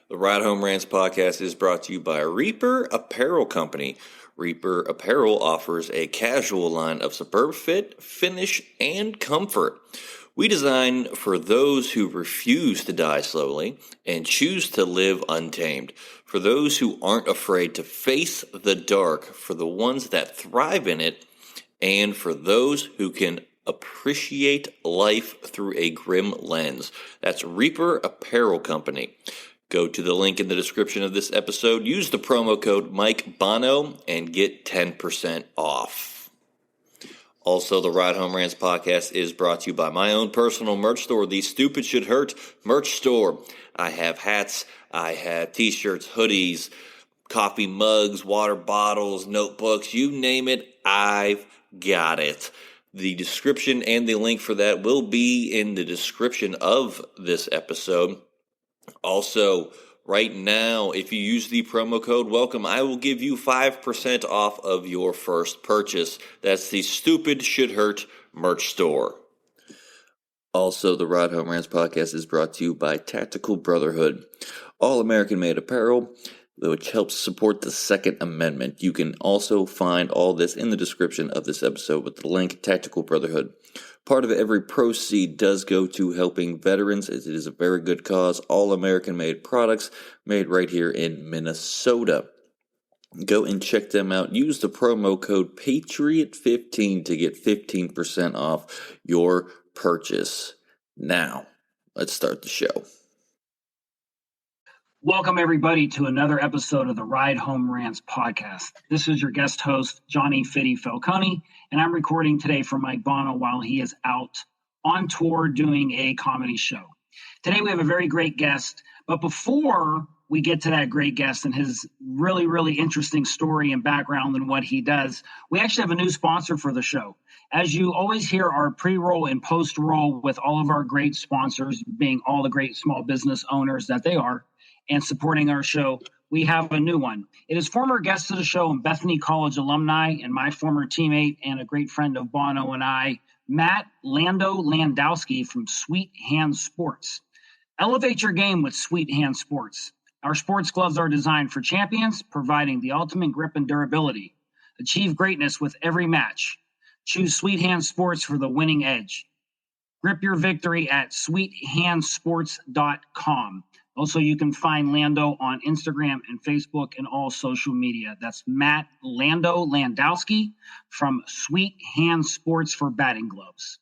The Ride Home Rants podcast is brought to you by Reaper Apparel Company. Reaper Apparel offers a casual line of superb fit, finish, and comfort. We design for those who refuse to die slowly and choose to live untamed. For those who aren't afraid to face the dark, for the ones that thrive in it, and for those who can appreciate life through a grim lens. That's Reaper Apparel Company. Go to the link in the description of this episode, use the promo code Mike Bono, and get 10% off. Also, the Ride Home Rants podcast is brought to you by my own personal merch store, the Stupid Should Hurt merch store. I have hats, I have t-shirts, hoodies, coffee mugs, water bottles, notebooks, you name it, I've got it. The description and the link for that will be in the description of this episode. Also, right now, if you use the promo code WELCOME, I will give you 5% off of your first purchase. That's the Stupid Should Hurt merch store. Also, the Ride Home Rants podcast is brought to you by Tactical Brotherhood, all American-made apparel, which helps support the Second Amendment. You can also find all this in the description of this episode with the link, Tactical Brotherhood. Part of every proceed does go to helping veterans, as it is a very good cause. All American-made products made right here in Minnesota. Go and check them out. Use the promo code PATRIOT15 to get 15% off your purchase. Now, let's start the show. Welcome, everybody, to another episode of the Ride Home Rants podcast. This is your guest host, Johnny Fitty Falcone, and I'm recording today for Mike Bono while he is out on tour doing a comedy show. Today we have a very great guest, but before we get to that great guest and his really, really interesting story and background and what he does, we actually have a new sponsor for the show. As you always hear our pre-roll and post-roll with all of our great sponsors, being all the great small business owners that they are, and supporting our show, we have a new one. It is former guest of the show and Bethany College alumni and my former teammate and a great friend of Bono and I, Matt Lando Landowski from Sweet Hand Sports. Elevate your game with Sweet Hand Sports. Our sports gloves are designed for champions, providing the ultimate grip and durability. Achieve greatness with every match. Choose Sweet Hand Sports for the winning edge. Grip your victory at sweethandsports.com. Also, you can find Lando on Instagram and Facebook and all social media. That's Matt Lando Landowski from Sweet Hand Sports for batting gloves.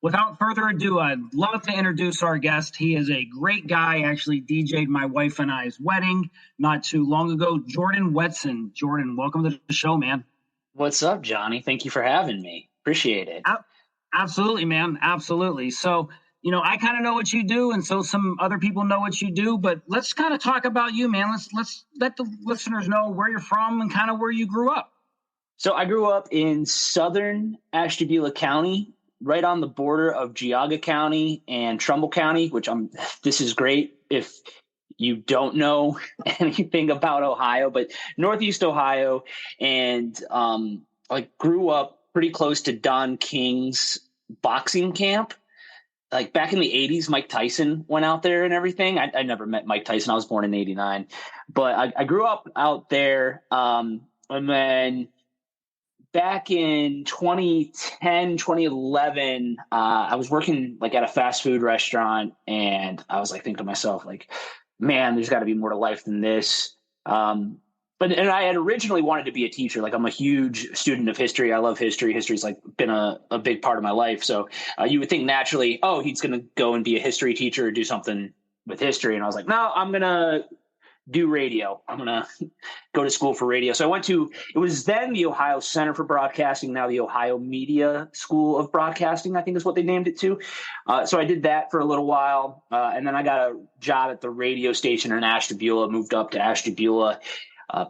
Without further ado, I'd love to introduce our guest. He is a great guy, actually DJ'd my wife and I's wedding not too long ago, Jordan Whetson. Jordan, welcome to the show, man. What's up, Johnny? Thank you for having me. Appreciate it. Absolutely, man. Absolutely. So, I kind of know what you do, and so some other people know what you do, but let's kind of talk about you, man. Let's let the listeners know where you're from and kind of where you grew up. So I grew up in southern Ashtabula County, right on the border of Geauga County and Trumbull County, this is great if you don't know anything about Ohio, but Northeast Ohio, and I grew up pretty close to Don King's boxing camp. Like back in the 80s, Mike Tyson went out there and everything. I never met Mike Tyson. I was born in 89. But I grew up out there. And then back in 2010, 2011, I was working like at a fast food restaurant. And I was like thinking to myself, like, man, there's got to be more to life than this. But I had originally wanted to be a teacher. Like I'm a huge student of history. I love history. History's like been a big part of my life. So you would think naturally, oh, he's going to go and be a history teacher or do something with history. And I was like, no, I'm going to do radio. I'm going to go to school for radio. So I went to, it was then the Ohio Center for Broadcasting, now the Ohio Media School of Broadcasting, I think is what they named it to. So I did that for a little while. And then I got a job at the radio station in Ashtabula, moved up to Ashtabula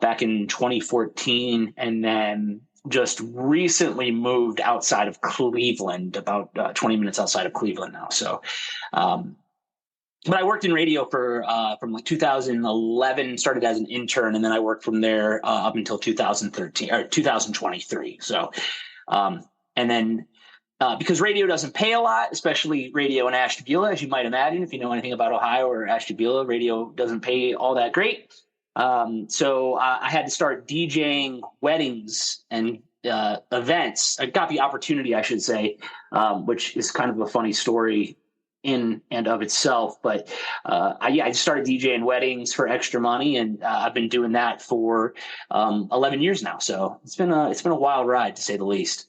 back in 2014, and then just recently moved outside of Cleveland, about 20 minutes outside of Cleveland now. So, but I worked in radio for from like 2011, started as an intern, and then I worked from there up until 2013 or 2023. So, and then because radio doesn't pay a lot, especially radio in Ashtabula, as you might imagine. If you know anything about Ohio or Ashtabula, radio doesn't pay all that great. So I had to start DJing weddings and events. I got the opportunity, I should say, which is kind of a funny story in and of itself. But I started DJing weddings for extra money, and I've been doing that for 11 years now. So it's been a wild ride, to say the least.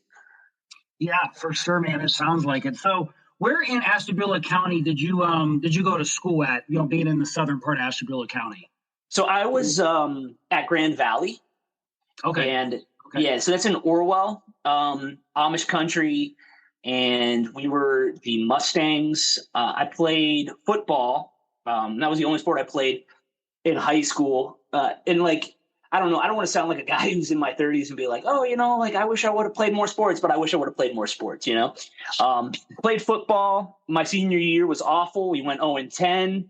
Yeah, for sure, man. It sounds like it. So, where in Ashtabula County did you go to school at? Being in the southern part of Ashtabula County. So I was at Grand Valley. Okay. And yeah, so that's in Orwell, Amish country, and we were the Mustangs. I played football. That was the only sport I played in high school. And like, I don't know. I don't want to sound like a guy who's in my 30s and be like, oh, like I wish I would have played more sports, but I wish I would have played more sports, Played football. My senior year was awful. We went 0-10.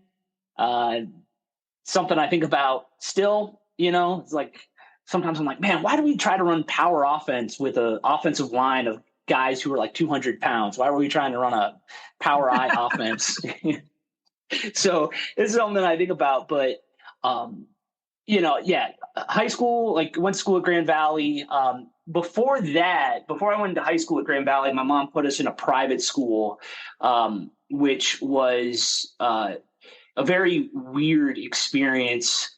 Something I think about still, it's like sometimes I'm like, man, why do we try to run power offense with an offensive line of guys who are like 200 pounds? Why were we trying to run a power I offense? So it's something I think about, but, high school, like went to school at Grand Valley. Before I went to high school at Grand Valley, my mom put us in a private school, which was a very weird experience,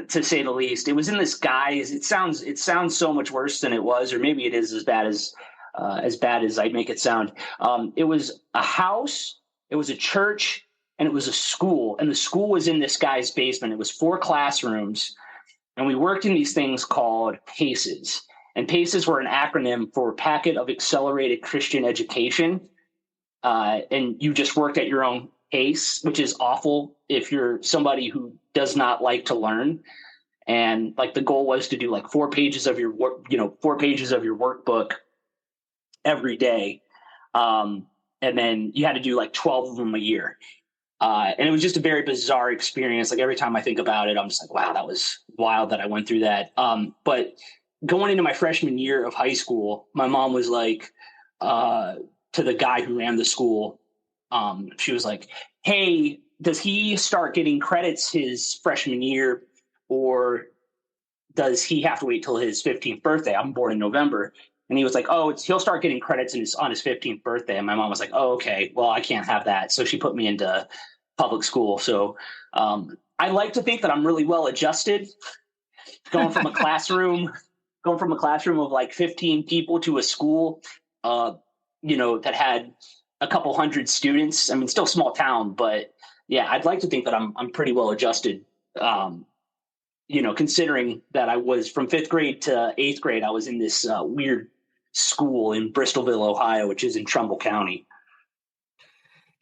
to say the least. It was in this guy's. It sounds so much worse than it was, or maybe it is as bad as I make it sound. It was a house, it was a church, and it was a school. And the school was in this guy's basement. It was 4 classrooms, and we worked in these things called PACEs. And PACEs were an acronym for Packet of Accelerated Christian Education. And you just worked at your own pace, which is awful if you're somebody who does not like to learn. And like the goal was to do like 4 pages of your work, 4 pages of your workbook every day. And then you had to do like 12 of them a year. And it was just a very bizarre experience. Like every time I think about it, I'm just like, wow, that was wild that I went through that. But going into my freshman year of high school, my mom was like, to the guy who ran the school, she was like, hey, does he start getting credits his freshman year, or does he have to wait till his 15th birthday? I'm born in November. And he was like, oh, he'll start getting credits on his 15th birthday. And my mom was like, oh, okay, well, I can't have that. So she put me into public school. So I like to think that I'm really well adjusted, going from a classroom of like 15 people to a school, that had a couple hundred students. I mean, still small town, but yeah, I'd like to think that I'm pretty well adjusted. Considering that I was from 5th grade to 8th grade, I was in this weird school in Bristolville, Ohio, which is in Trumbull County.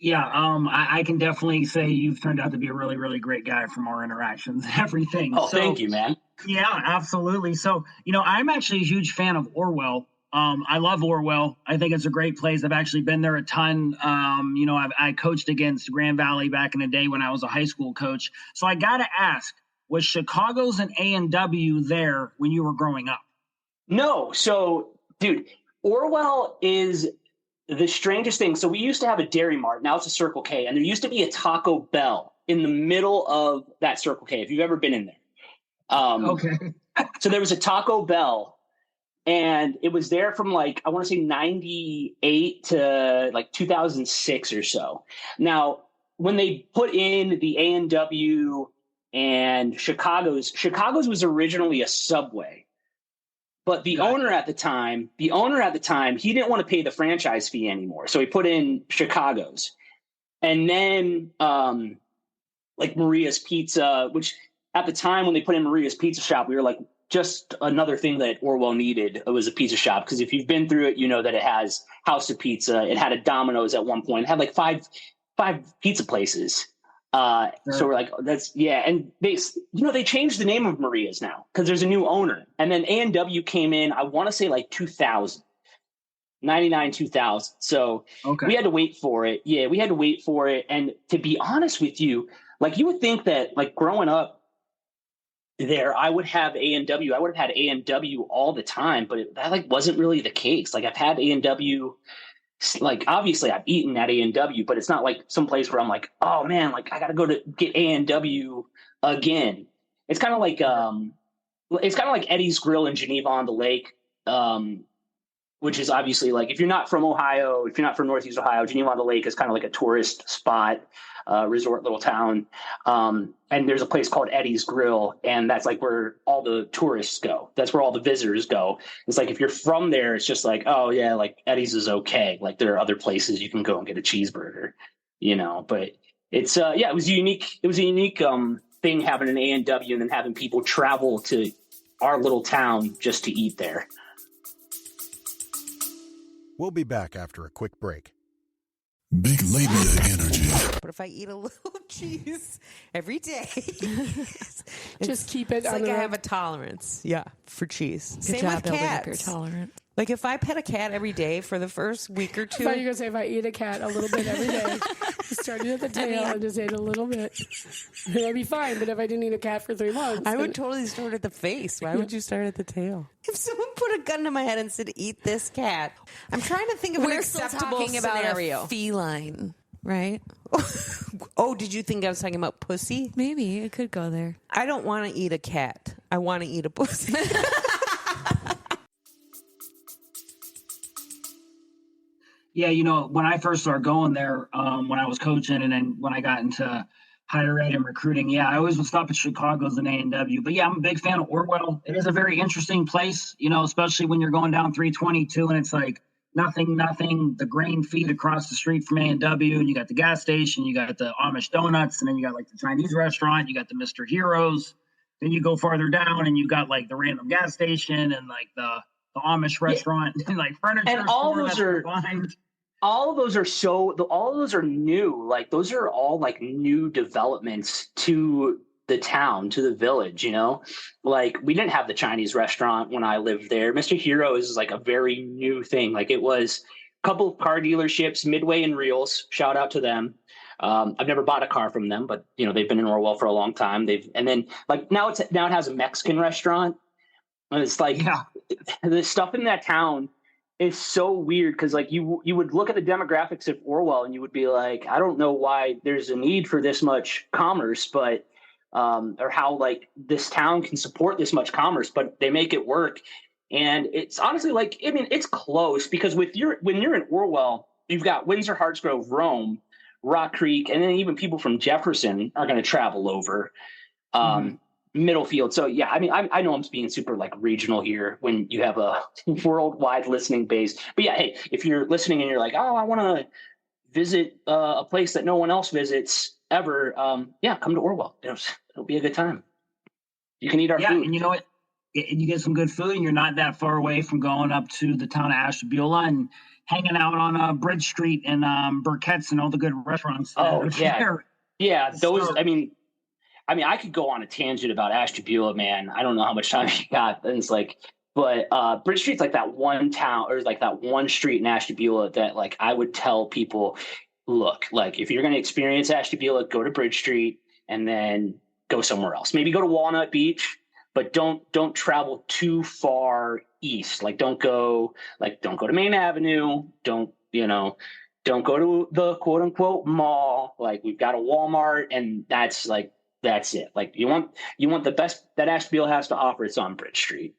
Yeah, I can definitely say you've turned out to be a really, really great guy from our interactions and everything. Oh, thank you, man. Yeah, absolutely. So, I'm actually a huge fan of Orwell. I love Orwell. I think it's a great place. I've actually been there a ton. I coached against Grand Valley back in the day when I was a high school coach. So I got to ask, was Chicago's and A&W there when you were growing up? No. So, dude, Orwell is the strangest thing. So we used to have a Dairy Mart. Now it's a Circle K. And there used to be a Taco Bell in the middle of that Circle K, if you've ever been in there. Okay. So there was a Taco Bell, and it was there from like, I want to say 98 to like 2006 or so. Now, when they put in the A&W and Chicago's was originally a Subway. But the owner at the time, he didn't want to pay the franchise fee anymore. So he put in Chicago's. And then like Maria's Pizza, which at the time when they put in Maria's Pizza Shop, we were like, just another thing that Orwell needed. It was a pizza shop. Because if you've been through it, you know that it has House of Pizza. It had a Domino's at one point. It had like five pizza places. So we're like, and they changed the name of Maria's now because there's a new owner. And then A&W came in, I want to say like 2000, 99, 2000. So we had to wait for it. Yeah, we had to wait for it. And to be honest with you, like you would think that like growing up there, I would have A&W. I would have had A&W all the time, but that like wasn't really the case. Like I've had A&W like obviously I've eaten at A&W, but it's not like some place where I'm like, oh man, like I got to go to get A&W again. It's kind of like Eddie's Grill in Geneva on the Lake, which is obviously like, if you're not from Ohio, if you're not from Northeast Ohio, Geneva on the Lake is kind of like a tourist spot, resort little town. And there's a place called Eddie's Grill, and that's like where all the tourists go. That's where all the visitors go. It's like, if you're from there, it's just like, oh yeah, like Eddie's is okay. Like there are other places you can go and get a cheeseburger, but it's, it was unique. It was a unique, thing having an A&W and then having people travel to our little town just to eat there. We'll be back after a quick break. Big labia energy. But if I eat a little cheese every day, just keep it. It's like I have a tolerance. Yeah, for cheese. Good Same job with building cats. up your tolerance. Like if I pet a cat every day for the first week or two. I thought you were going to say if I eat a cat a little bit every day, starting at the tail and just ate a little bit, that'd be fine. But if I didn't eat a cat for 3 months, I would totally start at the face. Why would you start at the tail? If someone put a gun to my head and said, "Eat this cat," I'm trying to think of an acceptable scenario. About a feline, right? Oh, did you think I was talking about pussy? Maybe it could go there. I don't want to eat a cat. I want to eat a pussy. Yeah, when I first started going there, when I was coaching, and then when I got into higher ed and recruiting, yeah, I always would stop at Chicago's and A&W. But yeah, I'm a big fan of Orwell. It is a very interesting place, especially when you're going down 322 and it's like nothing, the grain feed across the street from A&W, and you got the gas station, you got the Amish donuts, and then you got like the Chinese restaurant, you got the Mr. Heroes. Then you go farther down and you got like the random gas station and like the Amish restaurant and like furniture. And all those are combined. All of those are new. Like those are all like new developments to the town, to the village, like we didn't have the Chinese restaurant when I lived there. Mr. Hero is like a very new thing. Like it was a couple of car dealerships, Midway and Reels, shout out to them. I've never bought a car from them, but they've been in Orwell for a long time. And then like now it has a Mexican restaurant, and it's like, the stuff in that town is so weird. Cause like you would look at the demographics of Orwell and you would be like, I don't know why there's a need for this much commerce, but, or how like this town can support this much commerce, but they make it work. And it's honestly like, I mean, it's close because when you're in Orwell, you've got Windsor, Hartsgrove, Rome, Rock Creek, and then even people from Jefferson are going to travel over. Middlefield. So yeah, I mean, I know I'm being super like regional here when you have a worldwide listening base, but yeah, hey, if you're listening and you're like, oh, I want to visit a place that no one else visits ever, come to Orwell. It'll be a good time. You can eat our food. And you know what? You get some good food, and you're not that far away from going up to the town of Ashtabula and hanging out on Bridge Street and Burkett's and all the good restaurants. Oh yeah, there. Yeah. Those. So, I mean, I could go on a tangent about Ashtabula, man. I don't know how much time you got. And it's like, but Bridge Street's like that one town or like that one street in Ashtabula that like I would tell people, look, like if you're going to experience Ashtabula, go to Bridge Street and then go somewhere else. Maybe go to Walnut Beach, but don't travel too far east. Like don't go to Main Avenue. Don't go to the quote unquote mall. Like we've got a Walmart, and that's it. Like you want the best that Ashtabula has to offer. It's on Bridge Street.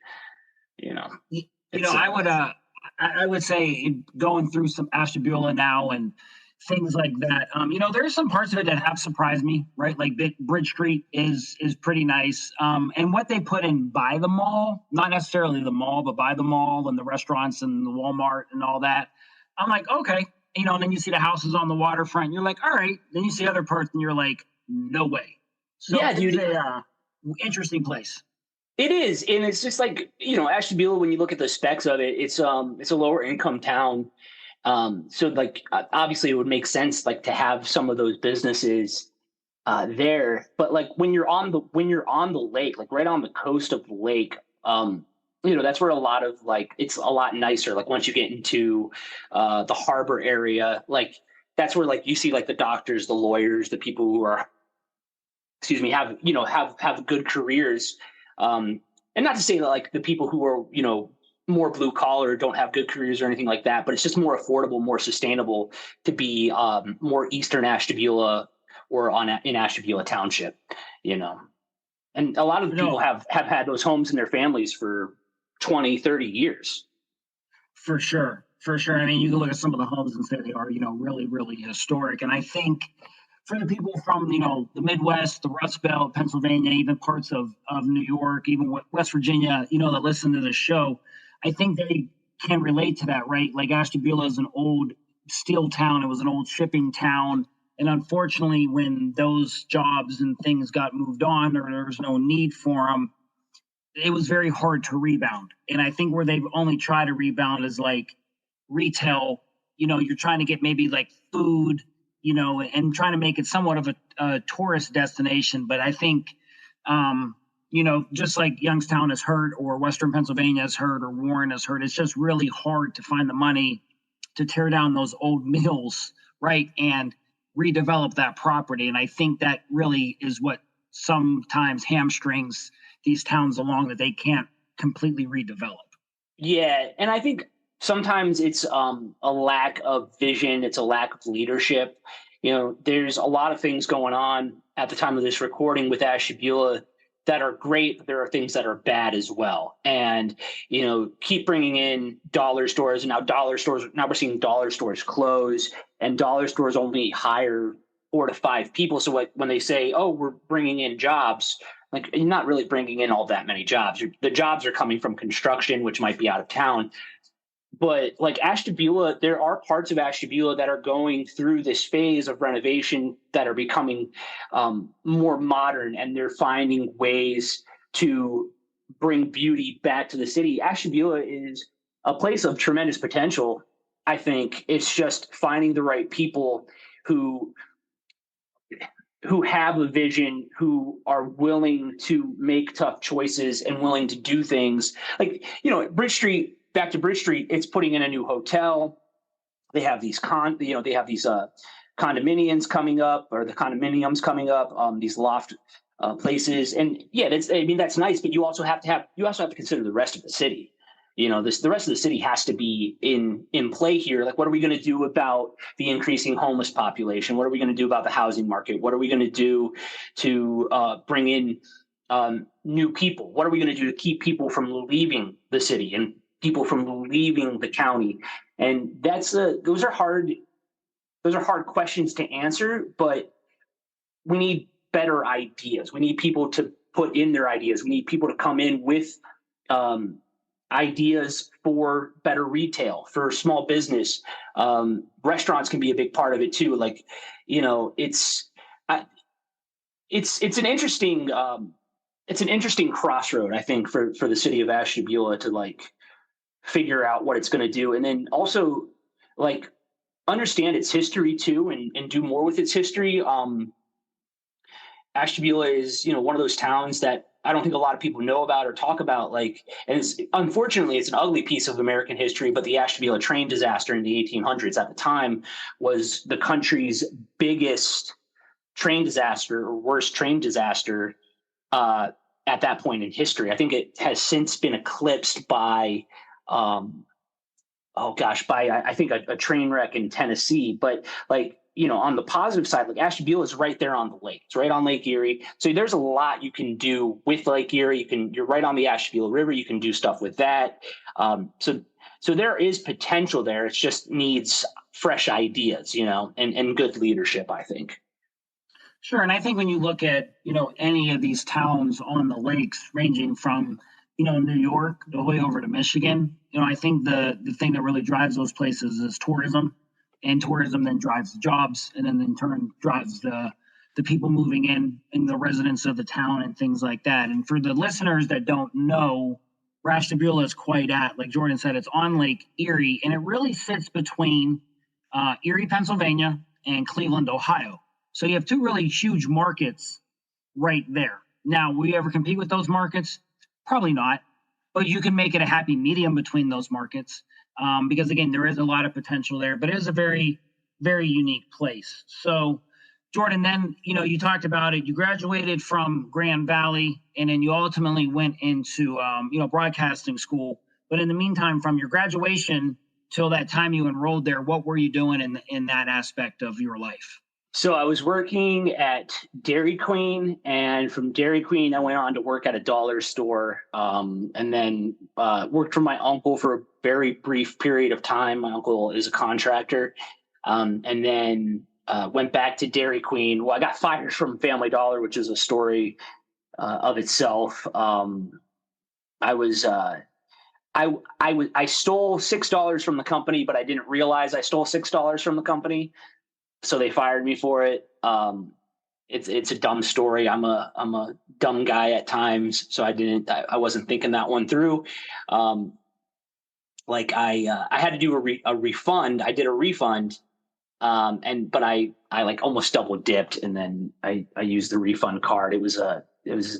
I would say going through some Ashtabula now and things like that. There's some parts of it that have surprised me, right? Like Bridge Street is pretty nice. And what they put in by the mall, not necessarily the mall, but by the mall and the restaurants and the Walmart and all that. I'm like, okay, and then you see the houses on the waterfront. And you're like, all right. Then you see other parts and you're like, no way. So yeah, dude. It's a interesting place. It is, and it's just like Ashtabula. When you look at the specs of it, it's a lower income town. So like obviously it would make sense like to have some of those businesses there. But like when you're on the lake, like right on the coast of the lake, that's where a lot of like it's a lot nicer. Like once you get into the harbor area, like that's where like you see like the doctors, the lawyers, the people who are have good careers. And not to say that like the people who are, more blue collar, don't have good careers or anything like that, but it's just more affordable, more sustainable to be more Eastern Ashtabula or in Ashtabula Township, you know. And a lot of the people have had those homes in their families for 20, 30 years. For sure. For sure. I mean, you can look at some of the homes and say they are, really, really historic. And I think for the people from, the Midwest, the Rust Belt, Pennsylvania, even parts of New York, even West Virginia, that listen to this show, I think they can relate to that, right? Like Ashtabula is an old steel town. It was an old shipping town. And unfortunately, when those jobs and things got moved on or there was no need for them, it was very hard to rebound. And I think where they've only tried to rebound is like retail. You're trying to get maybe like food, and trying to make it somewhat of a tourist destination. But I think, just like Youngstown has heard or Western Pennsylvania has heard or Warren has heard, it's just really hard to find the money to tear down those old mills, right? And redevelop that property. And I think that really is what sometimes hamstrings these towns along, that they can't completely redevelop. Yeah. And I think sometimes it's a lack of vision. It's a lack of leadership. There's a lot of things going on at the time of this recording with Ashtabula that are great, but there are things that are bad as well. And, keep bringing in dollar stores, and now we're seeing dollar stores close, and dollar stores only hire 4 to 5 people. So when they say, oh, we're bringing in jobs, like, you're not really bringing in all that many jobs. The jobs are coming from construction, which might be out of town. But like Ashtabula, there are parts of Ashtabula that are going through this phase of renovation that are becoming more modern, and they're finding ways to bring beauty back to the city. Ashtabula is a place of tremendous potential. I think it's just finding the right people who have a vision, who are willing to make tough choices and willing to do things. Like, Bridge Street, back to Bridge Street, it's putting in a new hotel. They have these condominiums coming up, these loft places. And yeah, that's nice, but you also have to consider the rest of the city. The rest of the city has to be in play here. Like, what are we going to do about the increasing homeless population? What are we going to do about the housing market? What are we going to do to bring in new people? What are we going to do to keep people from leaving the city and people from leaving the county? And those are hard questions to answer, but we need better ideas. We need people to put in their ideas. We need people to come in with ideas for better retail, for small business. Restaurants can be a big part of it too. Like, it's an interesting crossroad, I think, for the city of Ashtabula to like figure out what it's going to do, and then also like understand its history too, and do more with its history. Ashtabula is, one of those towns that I don't think a lot of people know about or talk about. Like, and unfortunately, it's an ugly piece of American history, but the Ashtabula train disaster in the 1800s at the time was the country's biggest train disaster, or worst train disaster at that point in history. I think it has since been eclipsed by, I think a train wreck in Tennessee. But like, on the positive side, like Ashtabula is right there on the lake. It's right on Lake Erie. So there's a lot you can do with Lake Erie. You're right on the Ashtabula River. You can do stuff with that. So there is potential there. It just needs fresh ideas, and good leadership, I think. Sure. And I think when you look at, any of these towns on the lakes, ranging from, New York all the way over to Michigan, I think the thing that really drives those places is tourism. And tourism then drives the jobs, and then in turn drives the people moving in and the residents of the town and things like that. And for the listeners that don't know, where Ashtabula is quite at, like Jordan said, it's on Lake Erie, and it really sits between Erie, Pennsylvania, and Cleveland, Ohio. So you have two really huge markets right there. Now, will you ever compete with those markets? Probably not, but you can make it a happy medium between those markets. Because again, there is a lot of potential there, but it is a very, very unique place. So, Jordan, then, you talked about it. You graduated from Grand Valley, and then you ultimately went into, broadcasting school But in the meantime, from your graduation till that time you enrolled there, what were you doing in that aspect of your life? So I was working at Dairy Queen, and from Dairy Queen, I went on to work at a dollar store, and then worked for my uncle for a very brief period of time. My uncle is a contractor, and then went back to Dairy Queen. Well, I got fired from Family Dollar, which is a story of itself. I stole $6 from the company, but I didn't realize I stole $6 from the company. So they fired me for it. It's a dumb story. I'm a dumb guy at times, so I wasn't thinking that one through. I had to do a refund. I did a refund, but I like almost double dipped, and then I used the refund card. It was a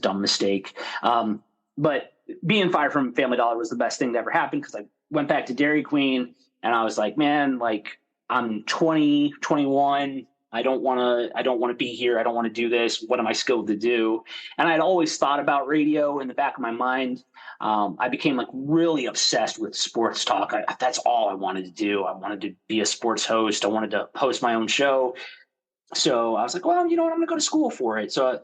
dumb mistake. But being fired from Family Dollar was the best thing that ever happened, because I went back to Dairy Queen, and I was like, man, like, I'm 20, 21. I don't want to be here. I don't want to do this. What am I skilled to do? And I'd always thought about radio in the back of my mind. I became like really obsessed with sports talk. That's all I wanted to do. I wanted to be a sports host. I wanted to host my own show. So I was like, well, you know what? I'm going to go to school for it. So I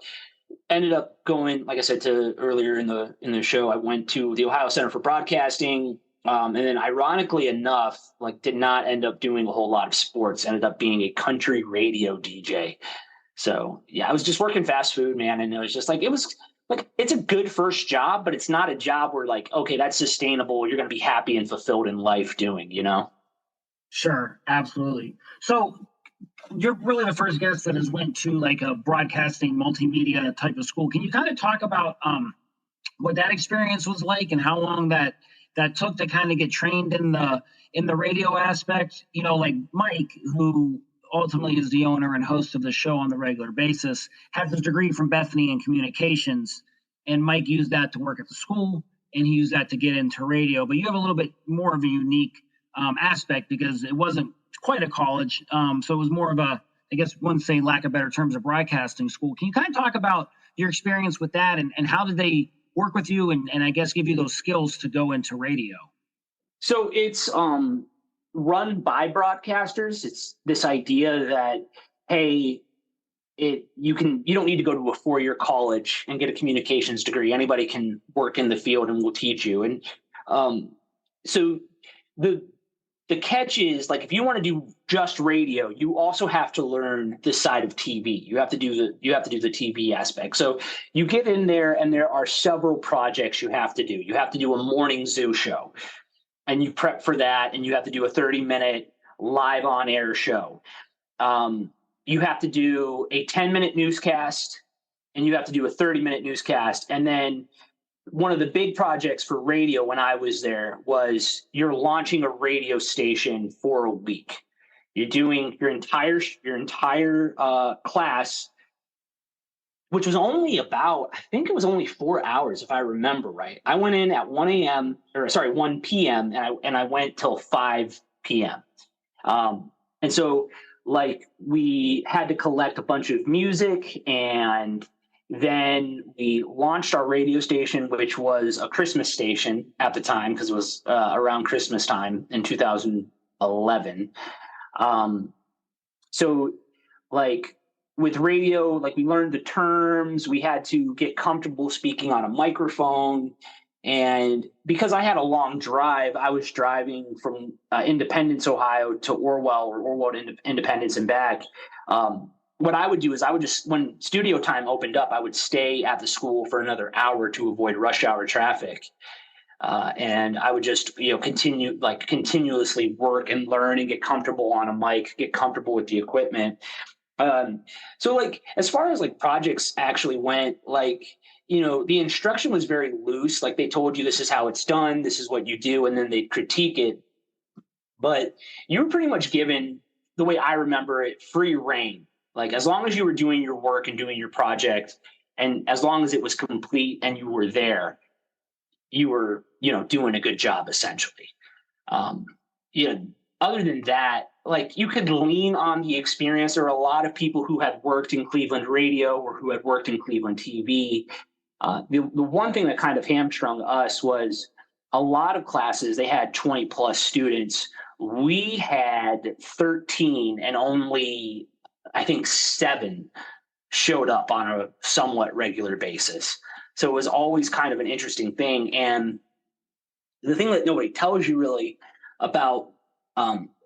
ended up going, like I said to earlier in the show, I went to the Ohio Center for Broadcasting. And then ironically enough, like, did not end up doing a whole lot of sports, ended up being a country radio DJ. So yeah, I was just working fast food, man. And it was just like, it's a good first job, but it's not a job where like, okay, that's sustainable. You're going to be happy and fulfilled in life doing, you know? Sure. Absolutely. So you're really the first guest that has went to like a broadcasting multimedia type of school. Can you kind of talk about what that experience was like, and how long that took to kind of get trained in the radio aspect? You know, like Mike, who ultimately is the owner and host of the show on the regular basis, has his degree from Bethany in communications, and Mike used that to work at the school, and he used that to get into radio. But you have a little bit more of a unique aspect, because it wasn't quite a college, so it was more of a, I guess one say, lack of better terms, a broadcasting school. Can you kind of talk about your experience with that, and how did they work with you, and I guess give you those skills to go into radio? So it's run by broadcasters. It's this idea that, hey, you don't need to go to a 4-year college and get a communications degree. Anybody can work in the field, and we'll teach you. And so the catch is, like, if you want to do just radio, you also have to learn this side of TV. You have to do the TV aspect. So you get in there, and there are several projects you have to do. You have to do a morning zoo show, and you prep for that, and you have to do a 30-minute live on air show. You have to do a 10-minute newscast, and you have to do a 30-minute newscast. And then one of the big projects for radio when I was there was you're launching a radio station for a week. You're doing your entire class, which was only about, I think it was only 4 hours, if I remember right. I went in at 1 p.m. and I went till 5 p.m. And so, like, we had to collect a bunch of music, and then we launched our radio station, which was a Christmas station at the time, because it was around Christmas time in 2011. So, like, with radio, like, we learned the terms. We had to get comfortable speaking on a microphone. And because I had a long drive, I was driving from Independence, Ohio to Orwell to Independence and back. What I would do is when studio time opened up, I would stay at the school for another hour to avoid rush hour traffic. And I would just, continuously work and learn and get comfortable on a mic, get comfortable with the equipment. So, like, as far as like projects actually went, like, the instruction was very loose. Like, they told you this is how it's done, this is what you do, and then they'd critique it. But you were pretty much given, the way I remember it, free reign. Like, as long as you were doing your work and doing your project, and as long as it was complete and you were there, you were, doing a good job, essentially. Other than that, like, you could lean on the experience. There are a lot of people who had worked in Cleveland radio or who had worked in Cleveland TV. The one thing that kind of hamstrung us was a lot of classes, they had 20 plus students. We had 13 and only, I think, 7 showed up on a somewhat regular basis. So it was always kind of an interesting thing. And the thing that nobody tells you really about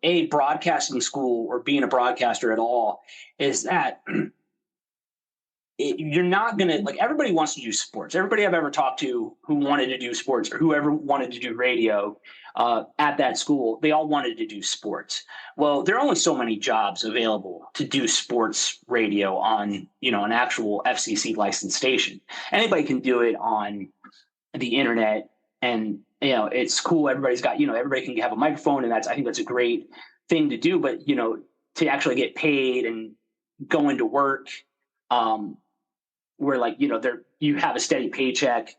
a broadcasting school or being a broadcaster at all is that you're not going to, like, everybody wants to do sports. Everybody I've ever talked to who wanted to do sports or whoever wanted to do radio at that school, they all wanted to do sports. Well, there are only so many jobs available to do sports radio on, an actual FCC licensed station. Anybody can do it on the internet, and, it's cool. Everybody's got, everybody can have a microphone, and I think that's a great thing to do. But, to actually get paid and go into work, where, like, you have a steady paycheck.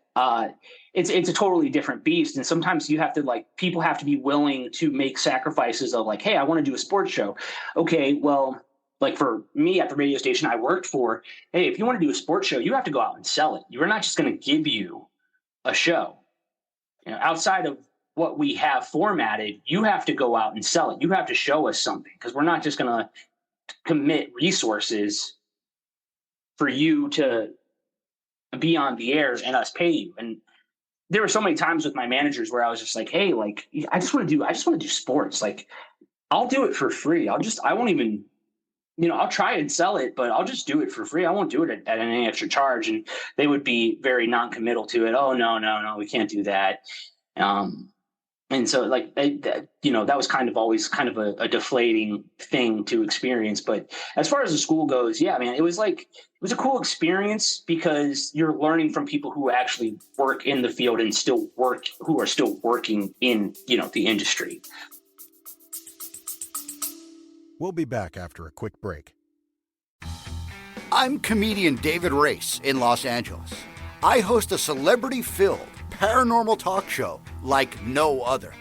It's a totally different beast. And sometimes you have to, like, people have to be willing to make sacrifices of, like, hey, I want to do a sports show. Okay, well, like for me at the radio station I worked for, hey, if you want to do a sports show, you have to go out and sell it. We're not just going to give you a show. Outside of what we have formatted, you have to go out and sell it. You have to show us something, because we're not just going to commit resources for you to be on the air and us pay you. And there were so many times with my managers where I was just like, hey, like, I just want to do sports. Like, I'll do it for free. I won't even, I'll try and sell it, but I'll just do it for free. I won't do it at any extra charge. And they would be very non-committal to it. Oh, no, we can't do that. And so, like, that was kind of always kind of a deflating thing to experience. But as far as the school goes, yeah, man, it was a cool experience, because you're learning from people who actually work in the field and who are still working in, the industry. We'll be back after a quick break. I'm comedian David Race in Los Angeles. I host a celebrity-filled paranormal talk show like no other.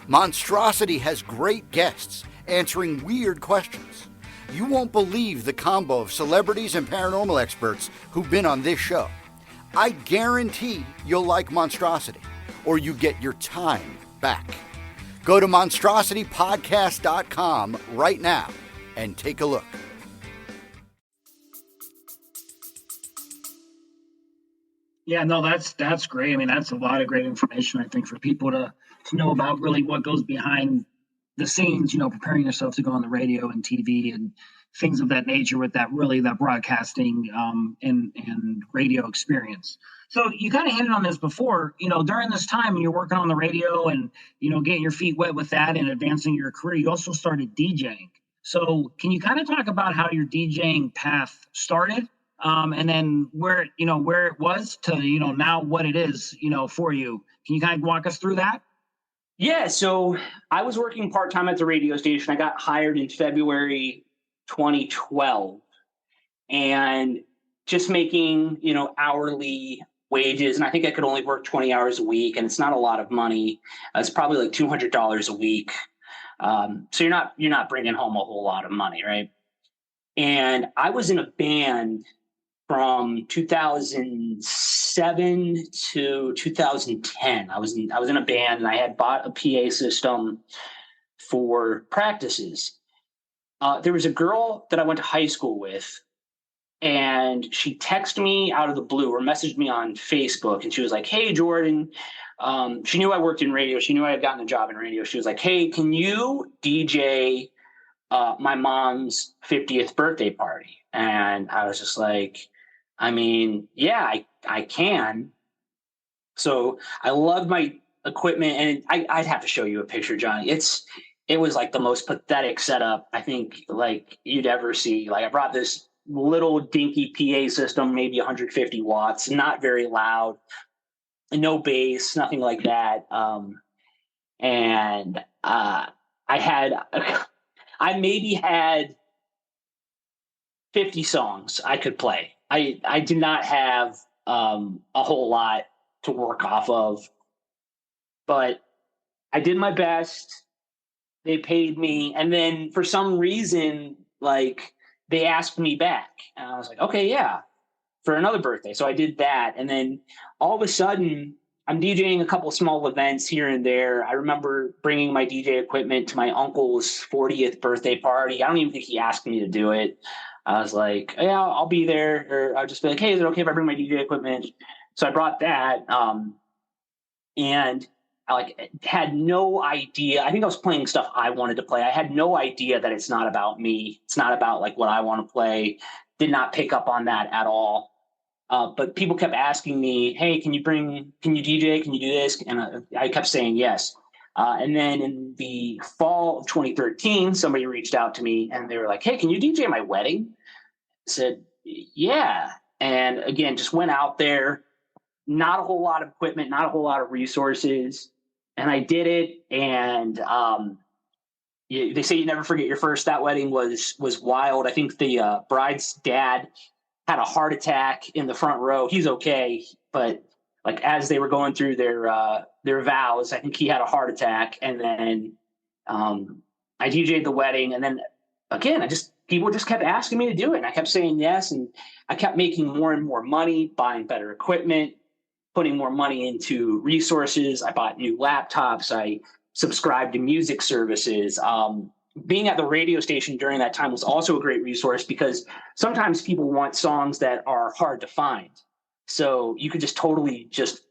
Monstrosity has great guests answering weird questions. You won't believe the combo of celebrities and paranormal experts who've been on this show. I guarantee you'll like Monstrosity, or you get your time back. Go to monstrositypodcast.com right now and take a look. Yeah, no, that's great. I mean, that's a lot of great information, I think, for people to know about really what goes behind the scenes, preparing yourself to go on the radio and TV and things of that nature with that broadcasting and radio experience. So you kind of hinted on this before, during this time when you're working on the radio and, getting your feet wet with that and advancing your career, you also started DJing. So can you kind of talk about how your DJing path started? And then where it was to, now what it is, for you. Can you kind of walk us through that? Yeah. So I was working part-time at the radio station. I got hired in February 2012, and just making, hourly wages. And I think I could only work 20 hours a week, and it's not a lot of money. It's probably like $200 a week. So you're not bringing home a whole lot of money. Right. And I was in a band from 2007 to 2010. I was in a band, and I had bought a PA system for practices. There was a girl that I went to high school with, and she texted me out of the blue or messaged me on Facebook, and she was like, hey, Jordan. She knew I worked in radio. She knew I had gotten a job in radio. She was like, hey, can you DJ my mom's 50th birthday party? And I was just like, I mean, yeah, I can. So I loved my equipment, and I'd have to show you a picture, Johnny. It was like the most pathetic setup I think like you'd ever see. Like, I brought this little dinky PA system, maybe 150 watts, not very loud, no bass, nothing like that. And I maybe had 50 songs I could play. I did not have a whole lot to work off of, but I did my best. They paid me. And then for some reason, like, they asked me back, and I was like, okay, yeah, for another birthday. So I did that. And then all of a sudden I'm DJing a couple small events here and there. I remember bringing my DJ equipment to my uncle's 40th birthday party. I don't even think he asked me to do it. I was like, yeah, I'll be there. Or I'll just be like, hey, is it okay if I bring my DJ equipment? So I brought that. And I had no idea. I think I was playing stuff I wanted to play. I had no idea that it's not about me. It's not about like what I want to play. Did not pick up on that at all. But people kept asking me, hey, can you DJ? Can you do this? And I kept saying yes. And then in the fall of 2013, somebody reached out to me and they were like, hey, can you DJ my wedding? I said, yeah. And again, just went out there, not a whole lot of equipment, not a whole lot of resources. And I did it. And they say you never forget your first. That wedding was wild. I think the bride's dad had a heart attack in the front row. He's okay, but like as they were going through their vows, I think he had a heart attack. And then I DJ'd the wedding, and then again, people just kept asking me to do it, and I kept saying yes, and I kept making more and more money, buying better equipment, putting more money into resources. I bought new laptops. I subscribed to music services. Being at the radio station during that time was also a great resource because sometimes people want songs that are hard to find. So you could just totally just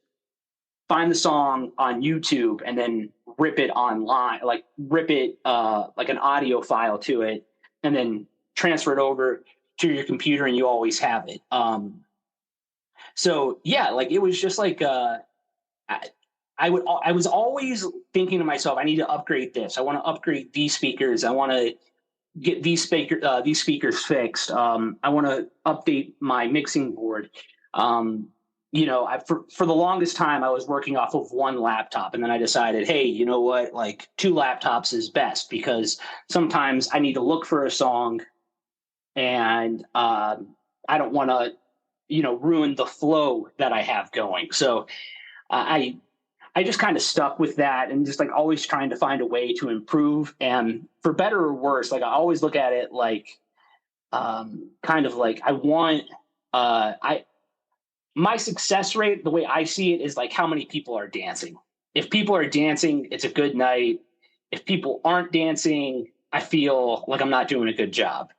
find the song on YouTube and then rip it online, like like an audio file to it, and then transfer it over to your computer and you always have it. So yeah, like it was just like, I was always thinking to myself, I need to upgrade this. I want to upgrade these speakers. I want to get these speakers fixed. I want to update my mixing board. For the longest time I was working off of one laptop, and then I decided, hey, you know what? Like 2 laptops is best because sometimes I need to look for a song, and I don't want to, ruin the flow that I have going. So I just kind of stuck with that and just like always trying to find a way to improve. And for better or worse, like I always look at it like kind of like I want my success rate, the way I see it, is like how many people are dancing. If people are dancing, it's a good night. If people aren't dancing, I feel like I'm not doing a good job.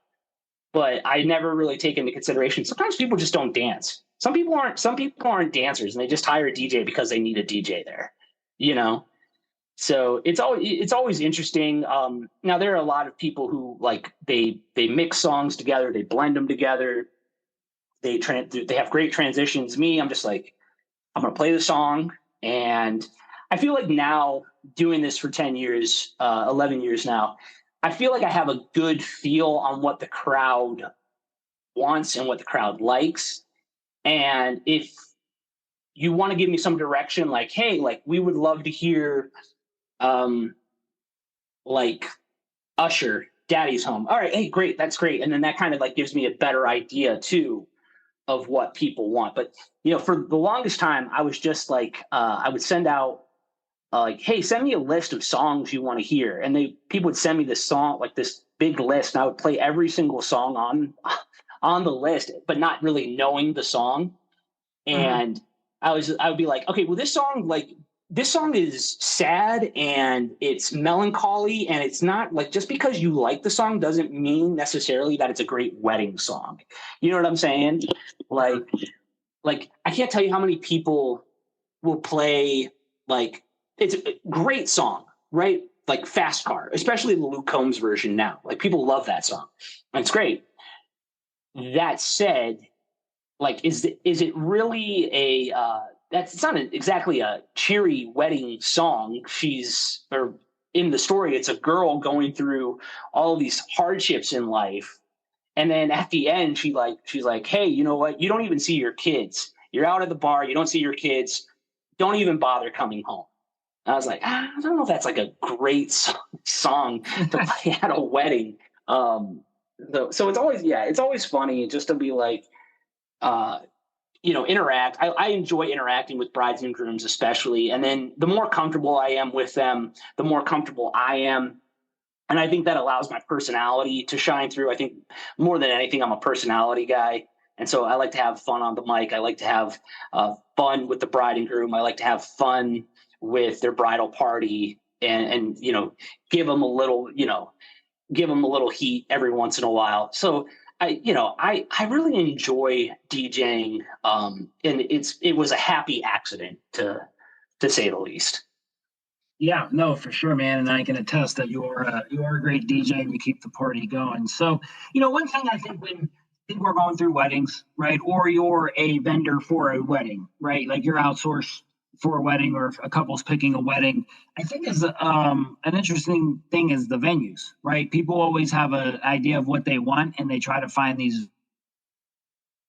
But I never really take into consideration sometimes people just don't dance. Some people aren't dancers, and they just hire a DJ because they need a DJ there, So it's always interesting. Now there are a lot of people who like they mix songs together, they blend them together, they have great transitions. Me, I'm just like, I'm gonna play the song, and I feel like now doing this for 10 years, 11 years now, I feel like I have a good feel on what the crowd wants and what the crowd likes. And if you want to give me some direction, like, hey, like we would love to hear like Usher, Daddy's Home. All right, hey, great, that's great. And then that kind of like gives me a better idea too of what people want. But for the longest time, I was just like, I would send out like, hey, send me a list of songs you want to hear. And people would send me this song, like this big list, and I would play every single song on the list, but not really knowing the song. And I would be like, okay, well, this song is sad and it's melancholy, and it's not like, just because you like the song doesn't mean necessarily that it's a great wedding song. You know what I'm saying? Like I can't tell you how many people will play, like, it's a great song, right? Like Fast Car, especially the Luke Combs version now. Like people love that song. And it's great. That said, like, is it really it's not exactly a cheery wedding song. In the story, it's a girl going through all of these hardships in life. And then at the end, she's like, hey, you know what? You don't even see your kids. You're out at the bar. You don't see your kids. Don't even bother coming home. And I was like, I don't know if that's like a great song to play at a wedding. So it's always funny just to be like, interact. I enjoy interacting with brides and grooms, especially. And then the more comfortable I am with them, the more comfortable I am. And I think that allows my personality to shine through. I think more than anything, I'm a personality guy. And so I like to have fun on the mic. I like to have fun with the bride and groom. I like to have fun with their bridal party and give them a little, give them a little heat every once in a while. So I really enjoy DJing. And it was a happy accident to say the least. Yeah, no, for sure, man. And I can attest that you are a great DJ and you keep the party going. So, one thing I think when people are going through weddings, right, or you're a vendor for a wedding, right, like you're outsourced for a wedding or if a couple's picking a wedding, I think is an interesting thing is the venues, right? People always have an idea of what they want and they try to find these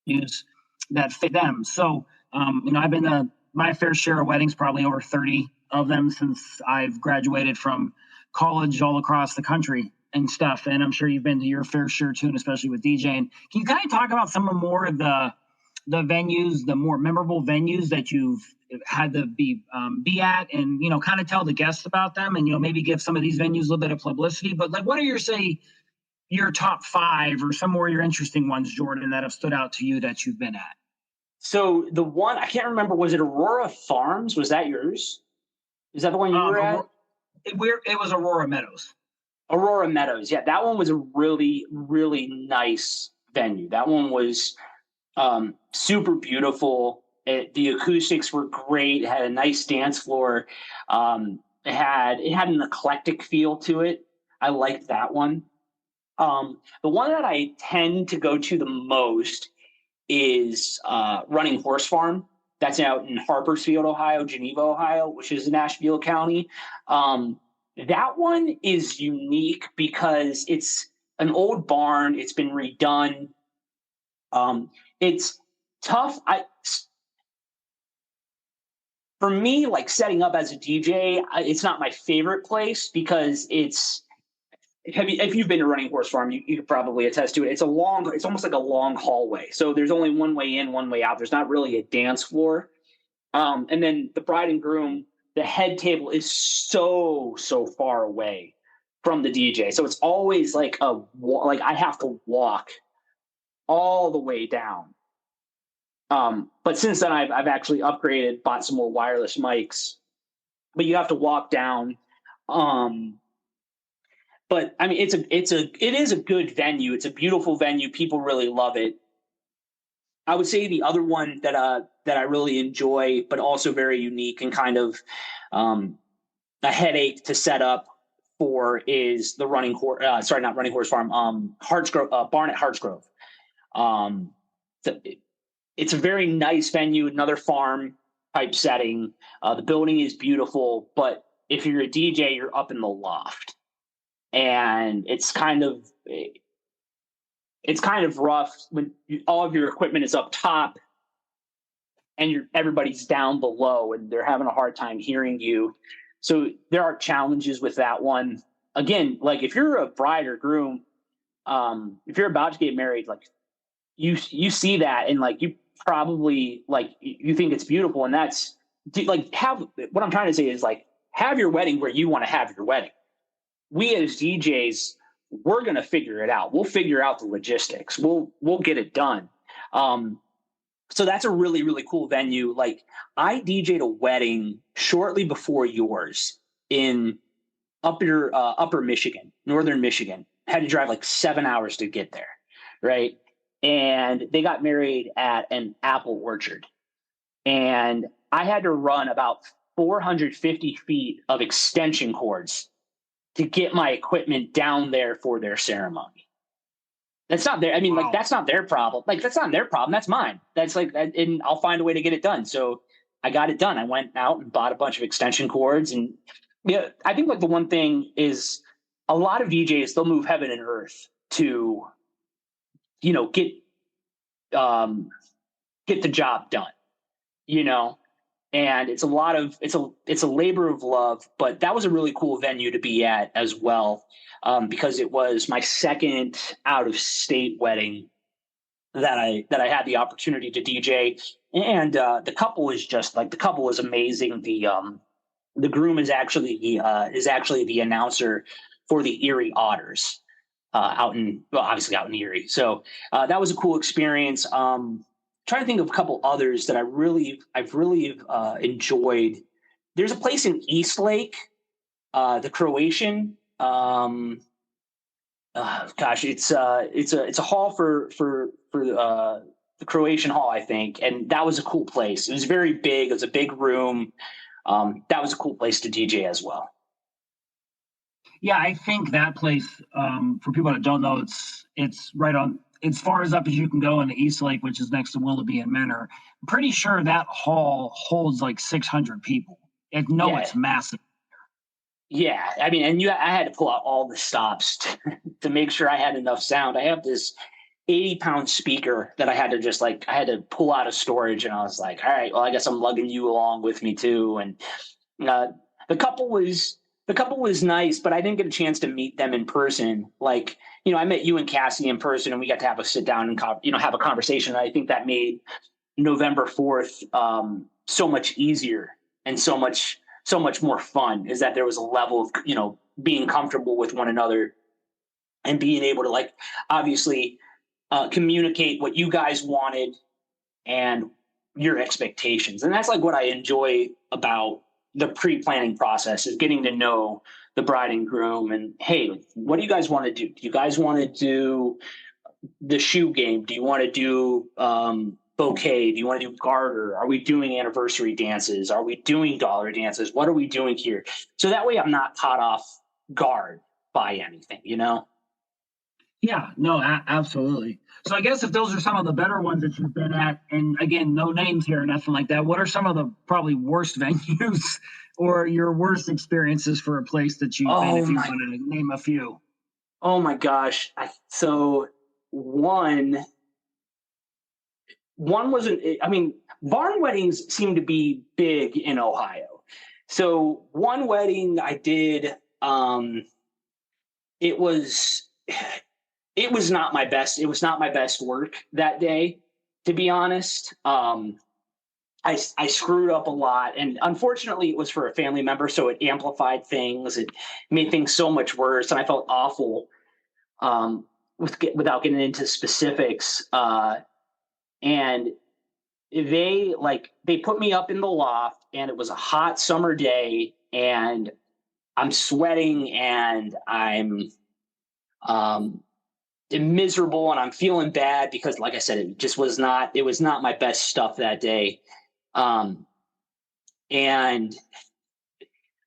venues that fit them. So, I've been to my fair share of weddings, probably over 30 of them since I've graduated from college all across the country and stuff. And I'm sure you've been to your fair share too, and especially with DJing. Can you kind of talk about some of more of the venues, the more memorable venues that you've had to be at and, kind of tell the guests about them and, maybe give some of these venues a little bit of publicity, but like, what are your top 5 or some more of your interesting ones, Jordan, that have stood out to you that you've been at? So the one, I can't remember, was it Aurora Farms? Was that yours? Is that the one you were at? It was Aurora Meadows. Aurora Meadows. Yeah, that one was a really, really nice venue. That one was super beautiful. The acoustics were great. It had a nice dance floor. It had an eclectic feel to it. I liked that one. The one that I tend to go to the most is Running Horse Farm. That's out in Harpersfield, Ohio, Geneva, Ohio, which is in Ashtabula County. That one is unique because it's an old barn. It's been redone. It's tough. For me, like setting up as a DJ, it's not my favorite place because if you've been to Running Horse Farm, you could probably attest to it. It's almost like a long hallway. So there's only one way in, one way out. There's not really a dance floor. And then the bride and groom, the head table is so far away from the DJ. So it's always like I have to walk all the way down. But since then I've actually upgraded, bought some more wireless mics, but you have to walk down. But I mean, it is a good venue. It's a beautiful venue. People really love it. I would say the other one that I really enjoy, but also very unique and kind of a headache to set up for is the Running Horse. Not Running Horse Farm. Hartsgrove barn at Hartsgrove. It's a very nice venue. Another farm type setting. The building is beautiful, but if you're a DJ, you're up in the loft. And it's kind of rough when all of your equipment is up top and everybody's down below and they're having a hard time hearing you. So there are challenges with that one. Again, like if you're a bride or groom, if you're about to get married, like you see that and like you probably like you think it's beautiful, and that's like what I'm trying to say is like have your wedding where you want to have your wedding. We as DJs, we're going to figure it out. We'll figure out the logistics. We'll get it done. So that's a really, really cool venue. Like I DJ'd a wedding shortly before yours in upper Michigan, northern Michigan. Had to drive like 7 hours to get there, right? And they got married at an apple orchard. And I had to run about 450 feet of extension cords to get my equipment down there for their ceremony. That's not their, I mean, wow. Like, that's not their problem. Like, that's not their problem. That's mine. That's like, and I'll find a way to get it done. So I got it done. I went out and bought a bunch of extension cords. And yeah, I think like the one thing is a lot of DJs, they'll move heaven and earth to, get the job done, and it's a labor of love, but that was a really cool venue to be at as well. Because it was my second out of state wedding that I had the opportunity to DJ. And the couple is amazing. The groom is actually the announcer for the Erie Otters. obviously out in Erie. So that was a cool experience. Trying to think of a couple others that I've really enjoyed. There's a place in Eastlake, the Croatian. It's a hall for the Croatian Hall, I think, and that was a cool place. It was very big. It was a big room. That was a cool place to DJ as well. Yeah, I think that place, for people that don't know, it's right on, as far as up as you can go in the East Lake, which is next to Willoughby and Menor. I'm pretty sure that hall holds like 600 people. It's massive. Yeah, I mean, and I had to pull out all the stops to make sure I had enough sound. I have this 80-pound speaker that I had to pull out of storage, and I was like, all right, well, I guess I'm lugging you along with me too. And the couple was nice, but I didn't get a chance to meet them in person. Like, I met you and Cassie in person, and we got to have a sit down and have a conversation. And I think that made November 4th so much easier and so much more fun, is that there was a level of, being comfortable with one another and being able to obviously communicate what you guys wanted and your expectations. And that's what I enjoy about the pre-planning process, is getting to know the bride and groom and, hey, what do you guys want to do? Do you guys want to do the shoe game? Do you want to do bouquet? Do you want to do garter? Are we doing anniversary dances? Are we doing dollar dances? What are we doing here? So that way I'm not caught off guard by anything, Yeah, no, absolutely. So I guess if those are some of the better ones that you've been at, and again, no names here or nothing like that, what are some of the probably worst venues or your worst experiences for a place that you've been, if you want to name a few? Oh my gosh. So one wasn't, barn weddings seem to be big in Ohio. So one wedding I did, it was not my best. It was not my best work that day, to be honest. I screwed up a lot, and unfortunately it was for a family member. So it amplified things. It made things so much worse. And I felt awful, without getting into specifics. And they put me up in the loft, and it was a hot summer day, and I'm sweating, and I'm miserable, and I'm feeling bad because, like I said, it was not my best stuff that day. And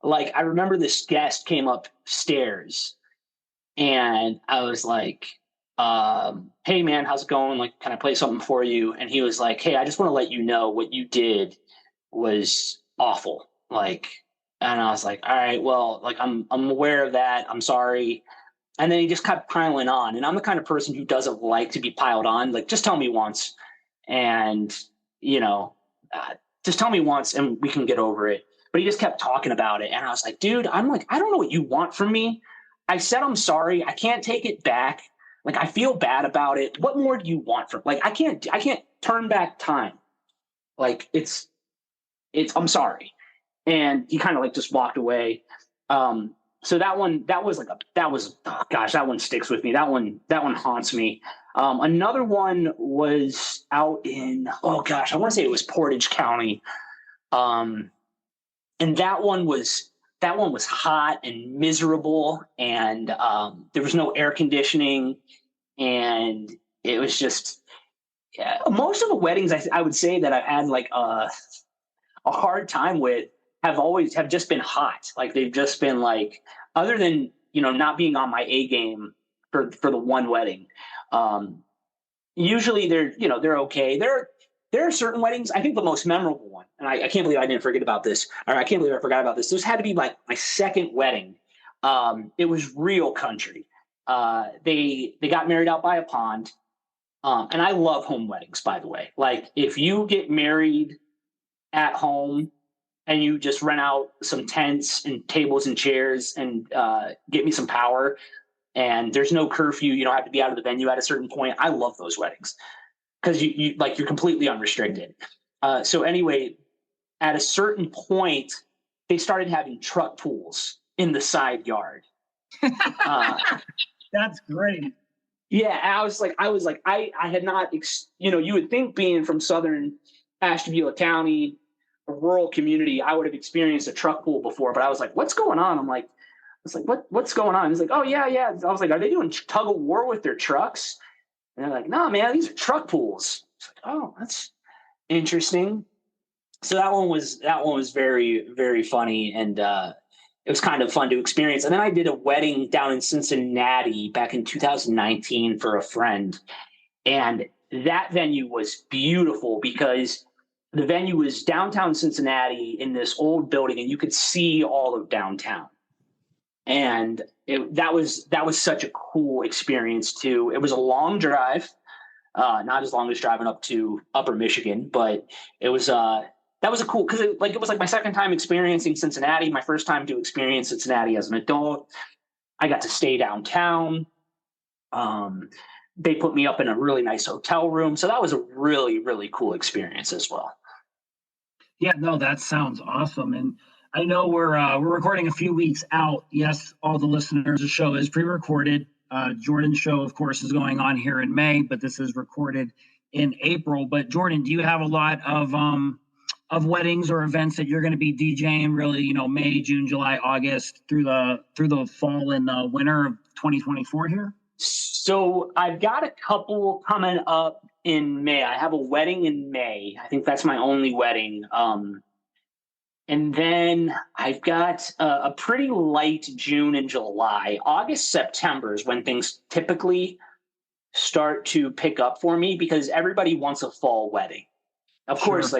I remember this guest came upstairs, and I was like, hey man, how's it going? Can I play something for you? And he was like, hey, I just want to let you know what you did was awful. And I was like, all right, well, I'm aware of that. I'm sorry. And then he just kept piling on. And I'm the kind of person who doesn't like to be piled on. Just tell me once, and, just tell me once and we can get over it. But he just kept talking about it. And I was like, dude, I don't know what you want from me. I said, I'm sorry. I can't take it back. I feel bad about it. What more do you want from, I can't turn back time. I'm sorry. And he kind of just walked away. So that one sticks with me. That one haunts me. Another one was out in, I want to say it was Portage County. And that one was hot and miserable, and there was no air conditioning, and it was just, most of the weddings I would say that I've had a hard time with have just been hot. They've just been other than, not being on my A game for the one wedding. Usually they're okay. There are certain weddings. I think the most memorable one, and I can't believe I didn't forget about this, or I can't believe I forgot about this. This had to be my second wedding. It was real country. They got married out by a pond. And I love home weddings, by the way. If you get married at home and you just rent out some tents and tables and chairs and get me some power, and there's no curfew, you don't have to be out of the venue at a certain point. I love those weddings because you're completely unrestricted. So anyway, at a certain point, they started having truck pools in the side yard. That's great. Yeah, I was like, I had not, you would think being from southern Ashtabula County, a rural community, I would have experienced a truck pool before, but I was like, what's going on? What's going on? He's like, oh yeah. I was like, are they doing tug of war with their trucks? And they're like, no, man, these are truck pools. It's like, oh, that's interesting. So that one was very, very funny, and it was kind of fun to experience. And then I did a wedding down in Cincinnati back in 2019 for a friend. And that venue was beautiful because the venue was downtown Cincinnati in this old building, and you could see all of downtown. And that was such a cool experience too. It was a long drive, not as long as driving up to Upper Michigan, but it was that was a cool, because it was like my second time experiencing Cincinnati, my first time to experience Cincinnati as an adult. I got to stay downtown. They put me up in a really nice hotel room, so that was a really, really cool experience as well. Yeah, no, that sounds awesome. And I know we're recording a few weeks out. Yes, all the listeners, the show is pre-recorded. Jordan's show, of course, is going on here in May, but this is recorded in April. But Jordan, do you have a lot of weddings or events that you're going to be DJing really, May, June, July, August through the fall and the winter of 2024 here? So I've got a couple coming up in May. I have a wedding in May. I think that's my only wedding. And then I've got a pretty light June and July. August, September is when things typically start to pick up for me, because everybody wants a fall wedding. Of course,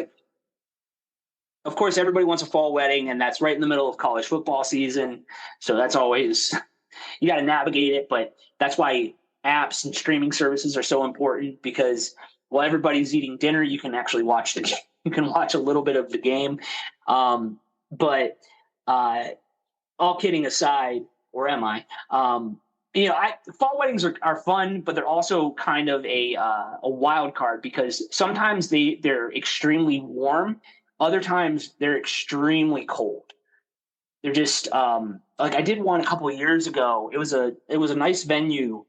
everybody wants a fall wedding, and that's right in the middle of college football season. So that's always, you got to navigate it. But that's why apps and streaming services are so important, because while everybody's eating dinner, you can actually watch the game. You can watch a little bit of the game. But all kidding aside, or am I? Fall weddings are fun, but they're also kind of a wild card, because sometimes they're extremely warm. Other times they're extremely cold. They're just I did one a couple of years ago. It was a nice venue,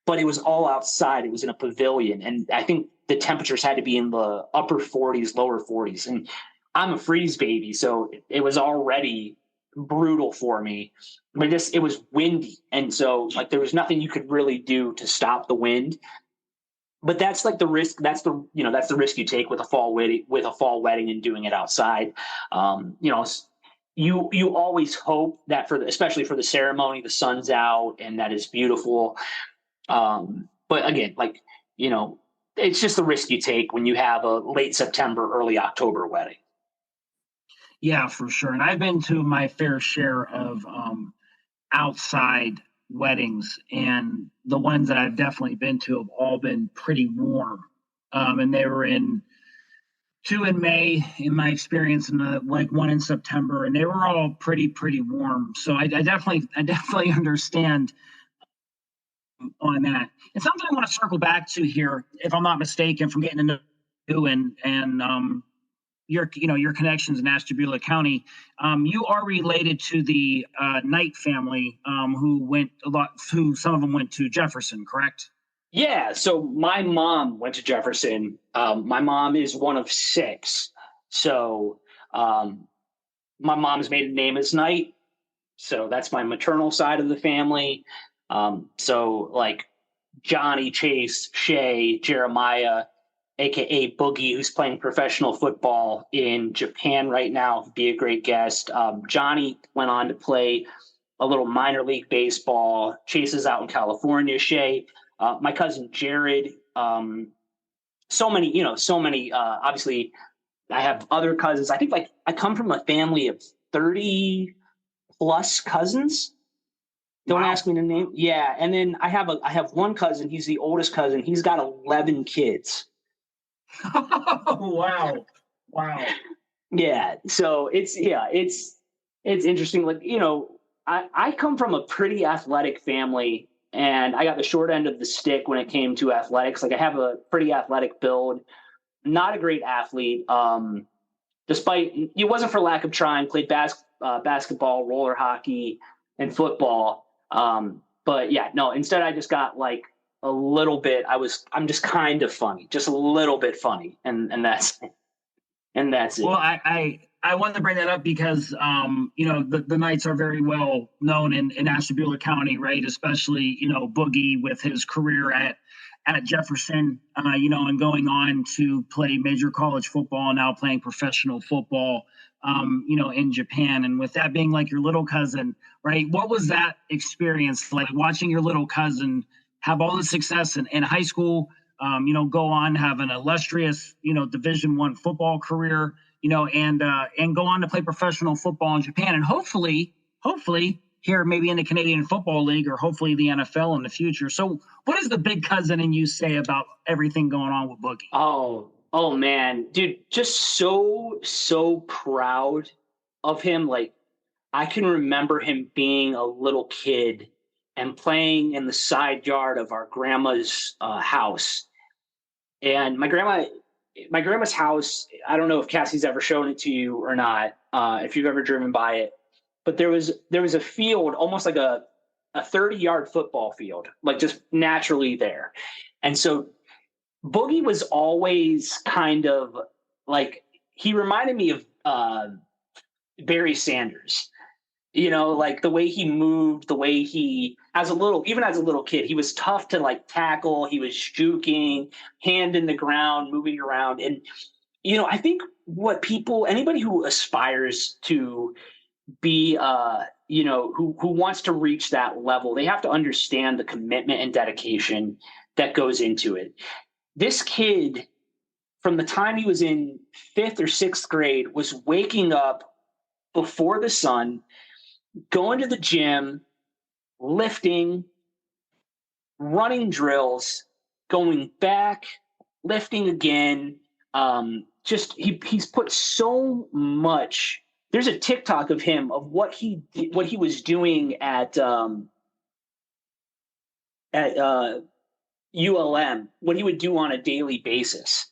but it was all outside. It was in a pavilion, and I think the temperatures had to be in the upper 40s, lower 40s. And I'm a freeze baby, so it was already brutal for me. But it was windy, and so there was nothing you could really do to stop the wind. But that's the risk. That's the risk you take with a fall wedding and doing it outside. You always hope that especially for the ceremony, the sun's out and that is beautiful. But again, it's just the risk you take when you have a late September, early October wedding. Yeah, for sure. And I've been to my fair share of outside weddings, and the ones that I've definitely been to have all been pretty warm. And they were two in May, in my experience, and one in September, and they were all pretty warm. So I definitely understand on that. And something I want to circle back to here, if I'm not mistaken, from getting to know you and your connections in Ashtabula County, you are related to the Knight family, who some of them went to Jefferson, correct? Yeah. So my mom went to Jefferson. My mom is one of 6. So my mom's maiden name is Knight. So that's my maternal side of the family. So Johnny, Chase, Shay, Jeremiah, AKA Boogie, who's playing professional football in Japan right now, would be a great guest. Johnny went on to play a little minor league baseball. Chase is out in California. Shay, my cousin Jared, so many, obviously I have other cousins. I think I come from a family of 30 plus cousins. Don't ask me the name. Yeah. And then I have one cousin. He's the oldest cousin. He's got 11 kids. Wow. Yeah. So it's interesting. I come from a pretty athletic family, and I got the short end of the stick when it came to athletics. I have a pretty athletic build, not a great athlete. Despite it wasn't for lack of trying, played basketball, roller hockey, and football. But But yeah, no, instead I just got like a little bit, I'm just kind of funny, just a little bit funny. And that's it. Well, I wanted to bring that up because, the Knights are very well known in Ashtabula County, right? Especially, Boogie with his career at Jefferson, and going on to play major college football, now playing professional football, in Japan. And with that being like your little cousin, right? What was that experience like, watching your little cousin have all the success in high school, go on, have an illustrious, Division I football career, and go on to play professional football in Japan, and hopefully here maybe in the Canadian Football League, or hopefully the NFL in the future. So what does the big cousin in you say about everything going on with Boogie? Oh man, dude, just so proud of him. Like, I can remember him being a little kid and playing in the side yard of our grandma's house. And my grandma's house, I don't know if Cassie's ever shown it to you or not, if you've ever driven by it, but there was a field, almost like a 30-yard football field, like just naturally there. And so Boogie was always kind of like, he reminded me of Barry Sanders, like the way he moved, the way he, even as a little kid, he was tough to like tackle. He was juking, hand in the ground, moving around. And, I think anybody who aspires to be, who wants to reach that level, they have to understand the commitment and dedication that goes into it. This kid, from the time he was in 5th or 6th grade, was waking up before the sun, going to the gym, lifting, running drills, going back, lifting again. He's put so much. There's a TikTok of him of what he was doing at ULM, what he would do on a daily basis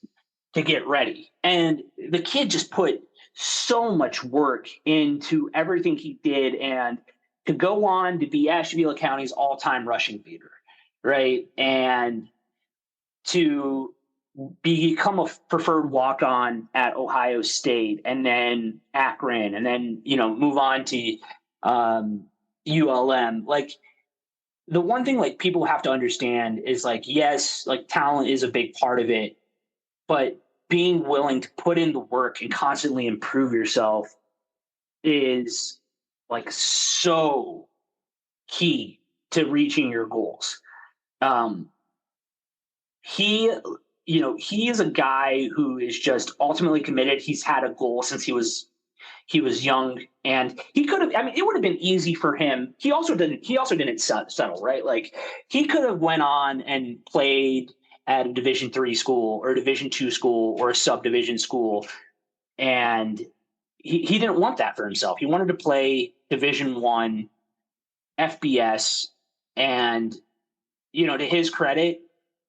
to get ready. And the kid just put so much work into everything he did, and to go on to be Ashtabula County's all-time rushing leader, right? And to become a preferred walk-on at Ohio State, and then Akron, and then, move on to ULM. Like, the one thing like people have to understand is like, yes, like talent is a big part of it, but being willing to put in the work and constantly improve yourself is like so key to reaching your goals. He is a guy who is just ultimately committed. He's had a goal since he was young, and he could have, it would have been easy for him. He also didn't settle, right? Like, he could have went on and played at a Division III school or a Division II school or a subdivision school. And he didn't want that for himself. He wanted to play Division I FBS. And, to his credit,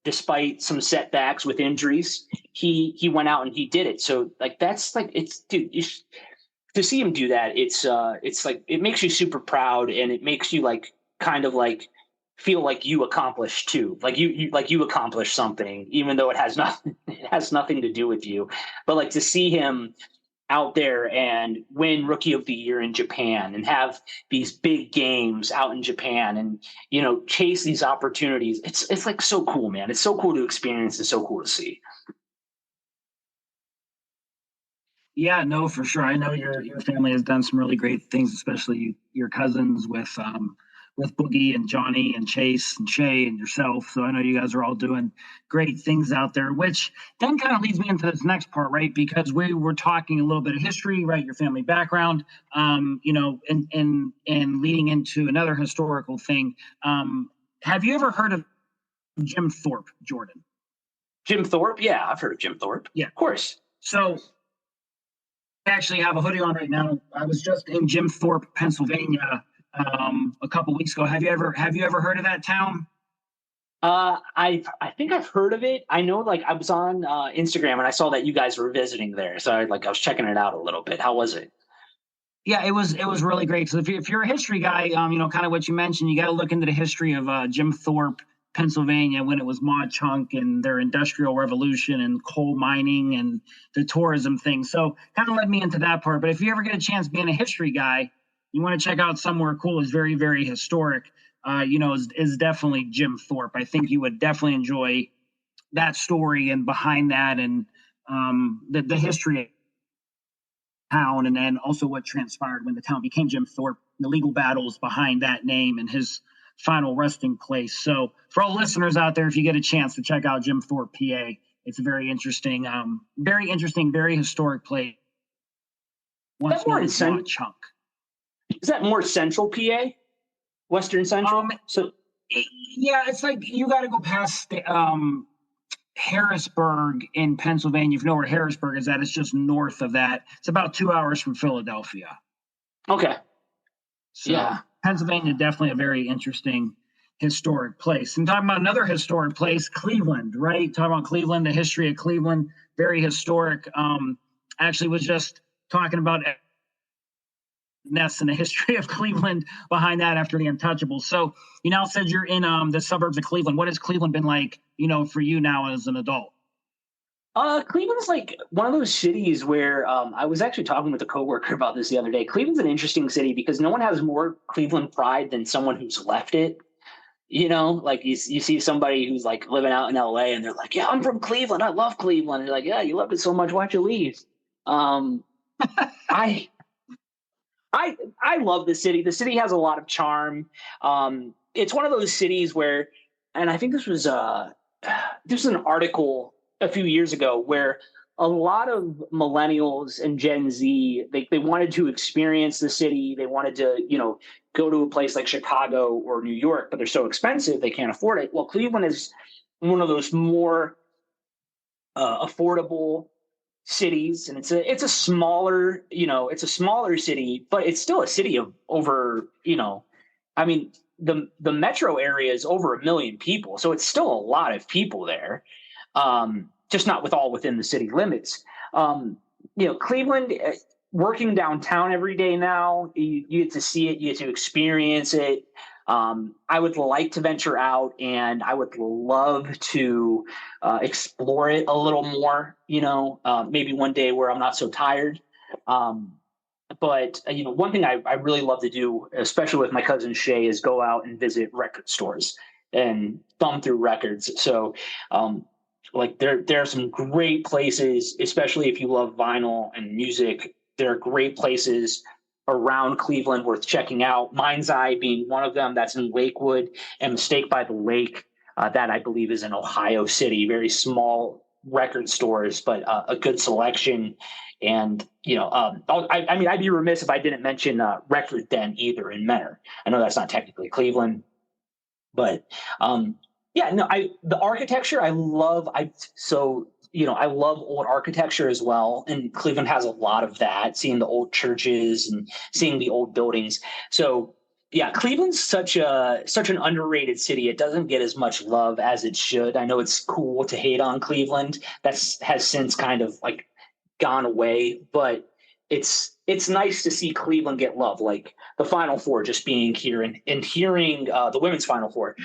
despite some setbacks with injuries, he went out and he did it. So like, that's like, it's, dude, to see him do that, it's like, it makes you super proud, and it makes you like kind of like feel like you accomplished too. Like you accomplished something, even though it has nothing to do with you. But like, to see him out there and win Rookie of the Year in Japan, and have these big games out in Japan, and, chase these opportunities. It's like so cool, man. It's so cool to experience, and so cool to see. Yeah, no, for sure. I know your family has done some really great things, especially your cousins with Boogie and Johnny and Chase and Shay and yourself. So I know you guys are all doing great things out there, which then kind of leads me into this next part, right? Because we were talking a little bit of history, right? Your family background, and leading into another historical thing. Have you ever heard of Jim Thorpe, Jordan? Jim Thorpe? Yeah, I've heard of Jim Thorpe. Yeah, of course. So I actually have a hoodie on right now. I was just in Jim Thorpe, Pennsylvania, a couple weeks ago. Have you ever heard of that town? I think I've heard of it. I know, like, I was on Instagram and I saw that you guys were visiting there, so I was checking it out a little bit. How was it? Yeah, it was really great. So if you're a history guy, kind of what you mentioned, you got to look into the history of Jim Thorpe, Pennsylvania, when it was Mauch Chunk and their industrial revolution and coal mining and the tourism thing. So kind of led me into that part. But if you ever get a chance being a history guy, you want to check out somewhere cool, is very, very historic, is definitely Jim Thorpe. I think you would definitely enjoy that story and behind that, and the history of town, and then also what transpired when the town became Jim Thorpe, the legal battles behind that name and his final resting place. So for all listeners out there, if you get a chance to check out Jim Thorpe, PA, it's a very interesting, very historic place. Once more in Chunk. Is that more central PA? Western Central? Yeah, it's like you got to go past Harrisburg in Pennsylvania. If you know where Harrisburg is at, it's just north of that. It's about 2 hours from Philadelphia. Okay. So, yeah. Pennsylvania, definitely a very interesting historic place. And talking about another historic place, Cleveland, right? Talking about Cleveland, the history of Cleveland, very historic. Actually was just talking about Ness and the history of Cleveland behind that after the Untouchables. So you now said you're in the suburbs of Cleveland. What has Cleveland been like, for you now as an adult? Cleveland's like one of those cities where I was actually talking with a coworker about this the other day. Cleveland's an interesting city because no one has more Cleveland pride than someone who's left it. Like you see somebody who's like living out in LA and they're like, yeah, I'm from Cleveland. I love Cleveland. And you're like, yeah, you loved it so much. Why'd you leave? I love the city. The city has a lot of charm. It's one of those cities where, and I think this was an article a few years ago where a lot of millennials and Gen Z, they wanted to experience the city. They wanted to, go to a place like Chicago or New York, but they're so expensive they can't afford it. Well, Cleveland is one of those more affordable cities, and it's a smaller, it's a smaller city, but it's still a city of over, the metro area is over 1 million people, so it's still a lot of people there, just not within the city limits. Cleveland, working downtown every day now, you get to see it, you get to experience it. I would like to venture out, and I would love to explore it a little more, maybe one day where I'm not so tired. But one thing I really love to do, especially with my cousin Shay, is go out and visit record stores and thumb through records. So there are some great places, especially if you love vinyl and music. There are great places around Cleveland worth checking out. Mind's Eye being one of them. That's in Lakewood, and Mistake by the Lake, that I believe is in Ohio City. Very small record stores, but a good selection. And I'd be remiss if I didn't mention Record Den either in Menor. I know that's not technically Cleveland, but the architecture I love. I love old architecture as well, and Cleveland has a lot of that, seeing the old churches and seeing the old buildings. So yeah, Cleveland's such an underrated city. It doesn't get as much love as it should. I know it's cool to hate on Cleveland. Has since kind of like gone away, but it's nice to see Cleveland get love, like the Final Four just being here and hearing the women's Final Four.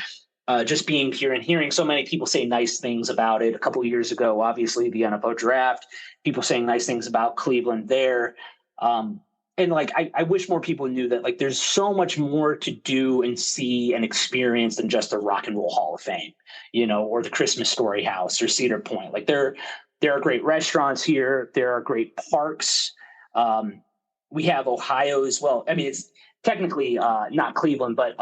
Just being here and hearing so many people say nice things about it. A couple of years ago, obviously the NFL draft, people saying nice things about Cleveland there. And I wish more people knew that there's so much more to do and see and experience than just the Rock and Roll Hall of Fame, or the Christmas Story House or Cedar Point. There are great restaurants here. There are great parks. We have Ohio as well. I mean, it's technically not Cleveland, but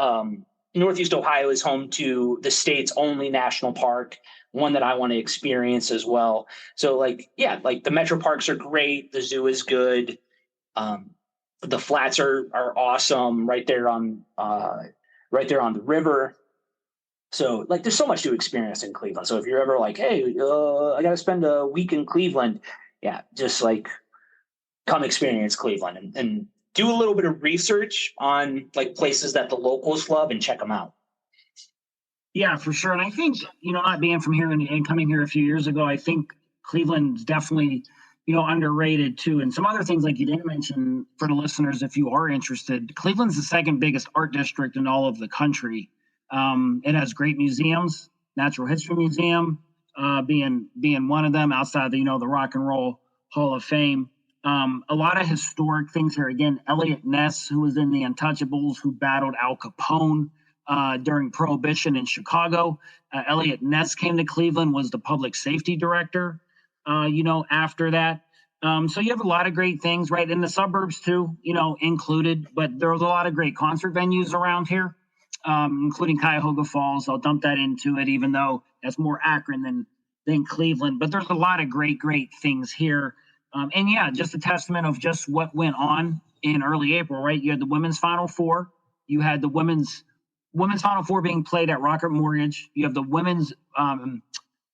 Northeast Ohio is home to the state's only national park, one that I want to experience as well. So the metro parks are great. The zoo is good. The flats are awesome right there on the river. So there's so much to experience in Cleveland. So if you're ever hey, I got to spend a week in Cleveland, yeah, just come experience Cleveland and do a little bit of research on places that the locals love and check them out. Yeah, for sure. And I think, not being from here and coming here a few years ago, I think Cleveland's definitely underrated too. And some other things like you didn't mention for the listeners, if you are interested, Cleveland's the second biggest art district in all of the country. It has great museums, Natural History Museum being one of them outside the Rock and Roll Hall of Fame. A lot of historic things here. Again, Elliot Ness, who was in the Untouchables, who battled Al Capone during Prohibition in Chicago. Elliot Ness came to Cleveland, was the public safety director, after that. So you have a lot of great things, right? In the suburbs too, included, but there was a lot of great concert venues around here, including Cuyahoga Falls. I'll dump that into it, even though that's more Akron than Cleveland, but there's a lot of great things here. And yeah, just a testament of just what went on in early April, right? You had the women's Final Four. You had the women's Final Four being played at Rocket Mortgage. You have the women's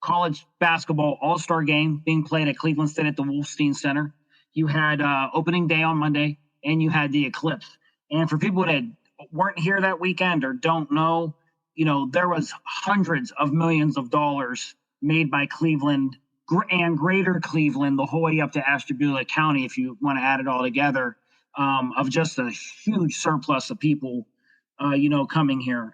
college basketball all-star game being played at Cleveland State at the Wolfstein Center. You had opening day on Monday, and you had the eclipse. And for people that weren't here that weekend or don't know, there was hundreds of millions of dollars made by Cleveland and greater Cleveland, the whole way up to Ashtabula County, if you want to add it all together, of just a huge surplus of people, coming here.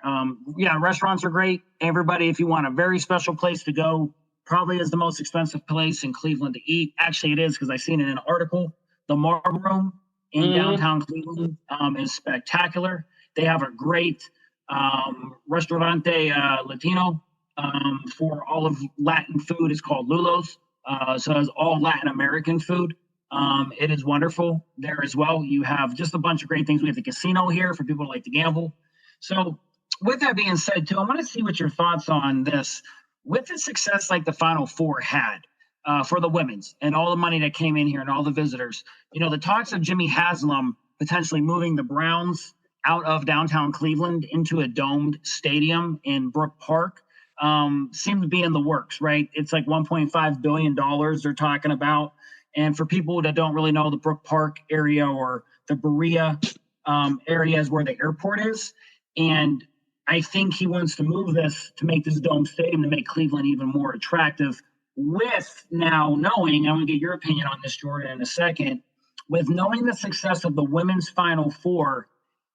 Restaurants are great. Everybody, if you want a very special place to go, probably is the most expensive place in Cleveland to eat. Actually, it is, because I seen it in an article. The Marble Room in downtown Cleveland is spectacular. They have a great Restaurante Latino for all of Latin food. It's called Lulo's. So it has all Latin American food. It is wonderful there as well. You have just a bunch of great things. We have the casino here for people who like to gamble. So with that being said, too, I want to see what your thoughts on this. With the success like the Final Four had for the women's and all the money that came in here and all the visitors, the talks of Jimmy Haslam potentially moving the Browns out of downtown Cleveland into a domed stadium in Brook Park seem to be in the works, right? It's like $1.5 billion they're talking about. And for people that don't really know the Brook Park area or the Berea area is where the airport is. And I think he wants to move this to make this dome stadium to make Cleveland even more attractive. With now knowing, I'm going to get your opinion on this, Jordan, in a second. With knowing the success of the women's Final Four,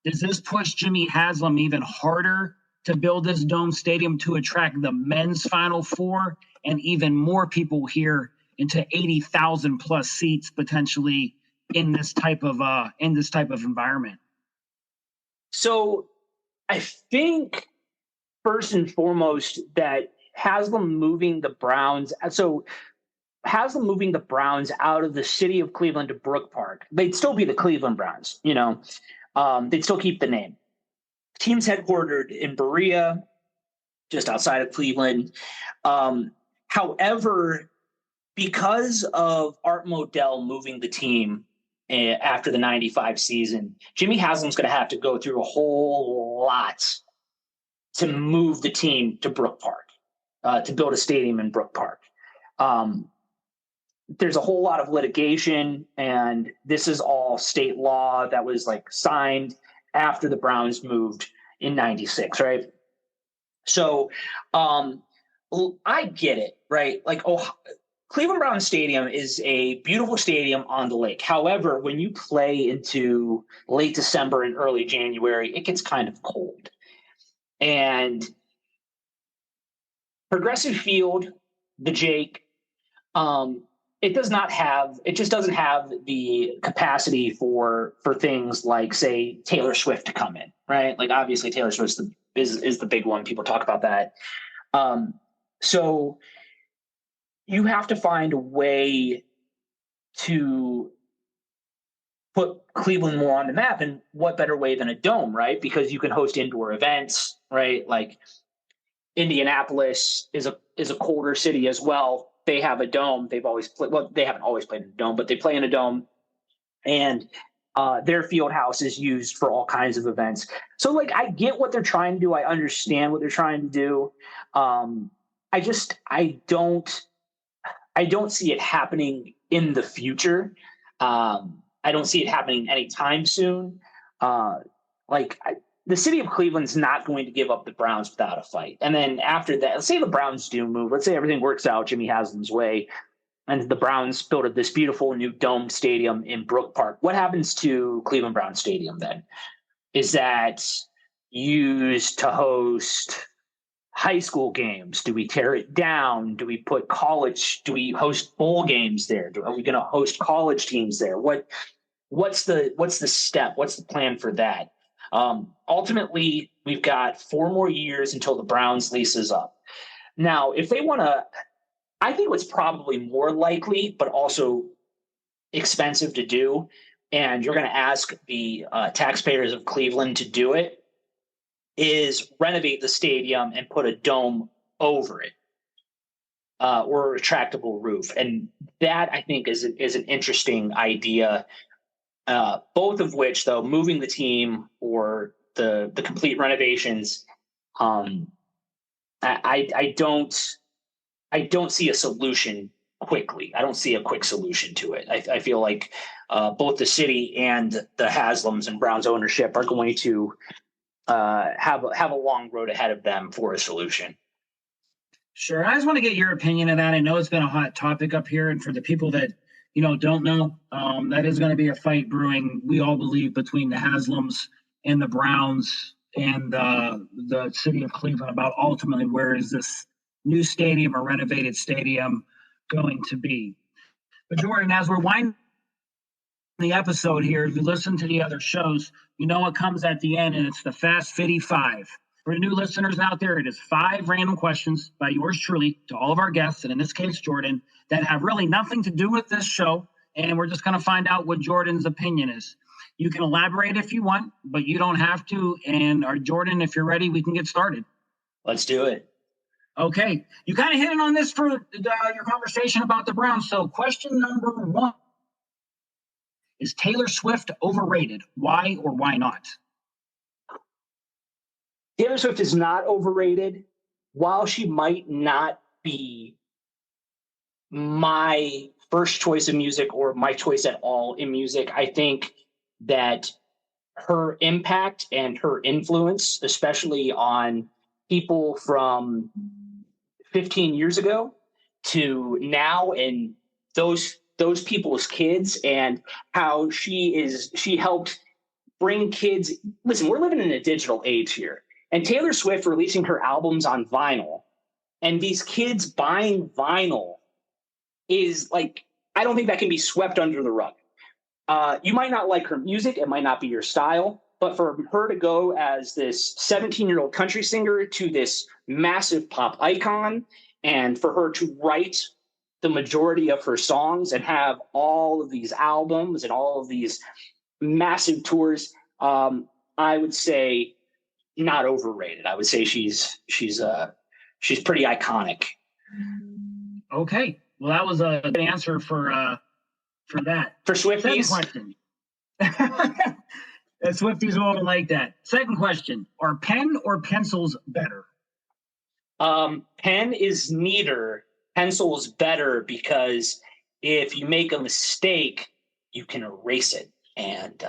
does this push Jimmy Haslam even harder to build this dome stadium to attract the men's Final Four and even more people here into 80,000 plus seats potentially in this type of environment? So I think first and foremost that Haslam moving the Browns out of the city of Cleveland to Brook Park, they'd still be the Cleveland Browns, they'd still keep the name. Team's headquartered in Berea, just outside of Cleveland. However, because of Art Modell moving the team after the 95 season, Jimmy Haslam's going to have to go through a whole lot to move the team to Brook Park, to build a stadium in Brook Park. There's a whole lot of litigation, and this is all state law that was signed after the Browns moved in 96, right? So I get it, right? Cleveland Browns Stadium is a beautiful stadium on the lake. However, when you play into late December and early January, it gets kind of cold. And Progressive Field, the Jake, it just doesn't have the capacity for things like, say, Taylor Swift to come in, right? Obviously Taylor Swift is the big one. People talk about that. So you have to find a way to put Cleveland more on the map, and what better way than a dome, right? Because you can host indoor events, right? Indianapolis is a colder city as well. They have a dome. They've always played. Well, they haven't always played in a dome, but they play in a dome, and their field house is used for all kinds of events. So, I get what they're trying to do. I understand what they're trying to do. I don't see it happening in the future. I don't see it happening anytime soon. The city of Cleveland's not going to give up the Browns without a fight. And then after that, let's say the Browns do move. Let's say everything works out Jimmy Haslam's way. and the Browns built this beautiful new domed stadium in Brook Park. What happens to Cleveland Brown Stadium then? Is that used to host high school games? Do we tear it down? Do we put college? Do we host bowl games there? Are we going to host college teams there? What's the step? What's the plan for that? Ultimately, we've got 4 more years until the Browns lease is up. Now, if they want to, I think what's probably more likely, but also expensive to do, and you're going to ask the taxpayers of Cleveland to do it, is renovate the stadium and put a dome over it, or a retractable roof. And that, I think, is an interesting idea. Both of which, though, moving the team or the complete renovations, I don't see a solution quickly. I don't see a quick solution to it. I feel like both the city and the Haslams and Browns ownership are going to have a long road ahead of them for a solution. Sure. I just want to get your opinion of that. I know it's been a hot topic up here, and for the people that don't know, that is going to be a fight brewing, we all believe, between the Haslams and the Browns and the city of Cleveland about ultimately where is this new stadium or renovated stadium going to be. But Jordan, as we're winding the episode here, if you listen to the other shows, you know what comes at the end, and it's the Fast Fitty 5. For new listeners out there, it is 5 random questions by yours truly to all of our guests, and in this case, Jordan, that have really nothing to do with this show, and we're just going to find out what Jordan's opinion is. You can elaborate if you want, but you don't have to. And Jordan, if you're ready, we can get started. Let's do it. Okay. You kind of hit it on this for your conversation about the Browns. So question number 1, is Taylor Swift overrated? Why or why not? Taylor Swift is not overrated. While she might not be my first choice of music or my choice at all in music, I think that her impact and her influence, especially on people from 15 years ago to now, and those people's kids, and how she helped bring kids. Listen, we're living in a digital age here, and Taylor Swift releasing her albums on vinyl and these kids buying vinyl is like, I don't think that can be swept under the rug. You might not like her music. It might not be your style. But for her to go as this 17-year-old country singer to this massive pop icon, and for her to write the majority of her songs and have all of these albums and all of these massive tours, I would say not overrated. I would say she's pretty iconic. Okay. Well, that was a good answer for that. For Swifties. Second question. The Swifties won't like that. Second question: are pen or pencils better? Pen is neater. Pencil is better because if you make a mistake, you can erase it. And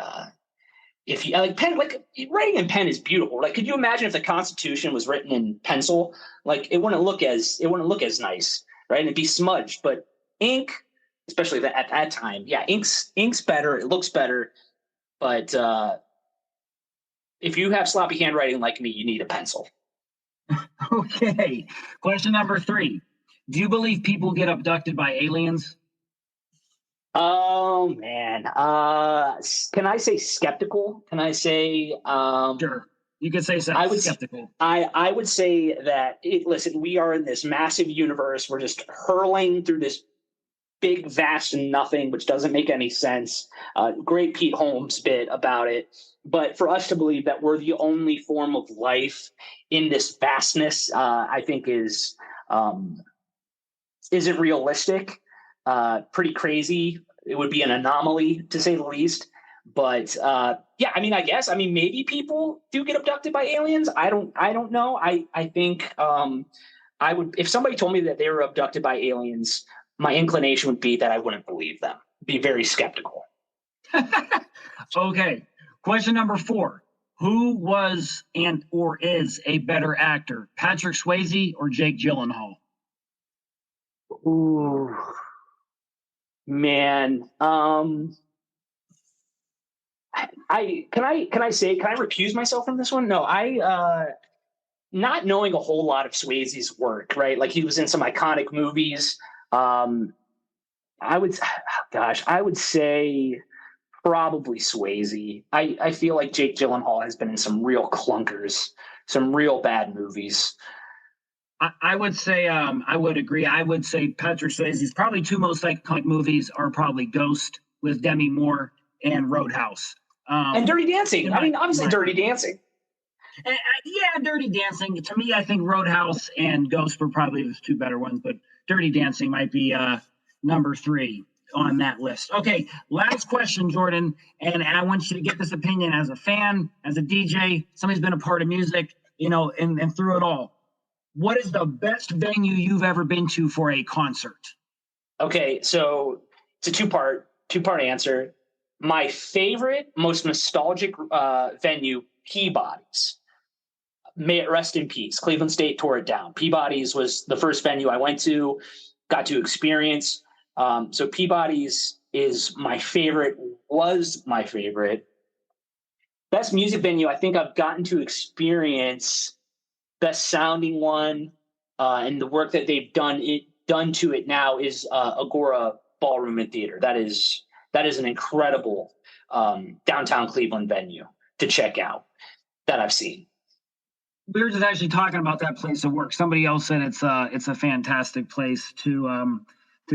if you like pen, like writing in pen is beautiful. Like, could you imagine if the Constitution was written in pencil? Like, it wouldn't look as nice, right? And it'd be smudged. But ink, especially at that time, yeah, ink's better. It looks better. But if you have sloppy handwriting like me, you need a pencil. Okay. Question number 3. Do you believe people get abducted by aliens? Oh, man. Can I say skeptical? Can I say... Sure. You could say skeptical. I would say that, listen, we are in this massive universe. We're just hurling through this big, vast nothing, which doesn't make any sense. Great Pete Holmes bit about it. But for us to believe that we're the only form of life in this vastness, I think isn't realistic. Pretty crazy. It would be an anomaly, to say the least. But yeah, I mean, I guess, maybe people do get abducted by aliens. I don't know. I think I would, if somebody told me that they were abducted by aliens, my inclination would be that I wouldn't believe them. Be very skeptical. Okay. Question number 4. Who was and or is a better actor, Patrick Swayze or Jake Gyllenhaal? Ooh. Man, can I recuse myself from this one? No, not knowing a whole lot of Swayze's work, right? Like he was in some iconic movies. I would say probably Swayze. I feel like Jake Gyllenhaal has been in some real clunkers, some real bad movies. I would say I would agree. I would say Patrick Swayze's probably two most iconic movies are probably Ghost with Demi Moore and Roadhouse. And Dirty Dancing. I mean, obviously Dirty Dancing. Yeah, Dirty Dancing. To me, I think Roadhouse and Ghost were probably the two better ones, but Dirty Dancing might be number 3 on that list. Okay, last question, Jordan, and I want you to get this opinion as a fan, as a DJ, somebody who's been a part of music, and through it all. What is the best venue you've ever been to for a concert? Okay, so it's a two-part answer. My favorite, most nostalgic venue, Peabody's. May it rest in peace. Cleveland State tore it down. Peabody's was the first venue I went to, got to experience. So Peabody's is my favorite, was my favorite. Best music venue I think I've gotten to experience, best sounding one, and the work that they've done to it now is Agora Ballroom and Theater. That is an incredible downtown Cleveland venue to check out that I've seen. We were just actually talking about that place of work. Somebody else said it's a fantastic place to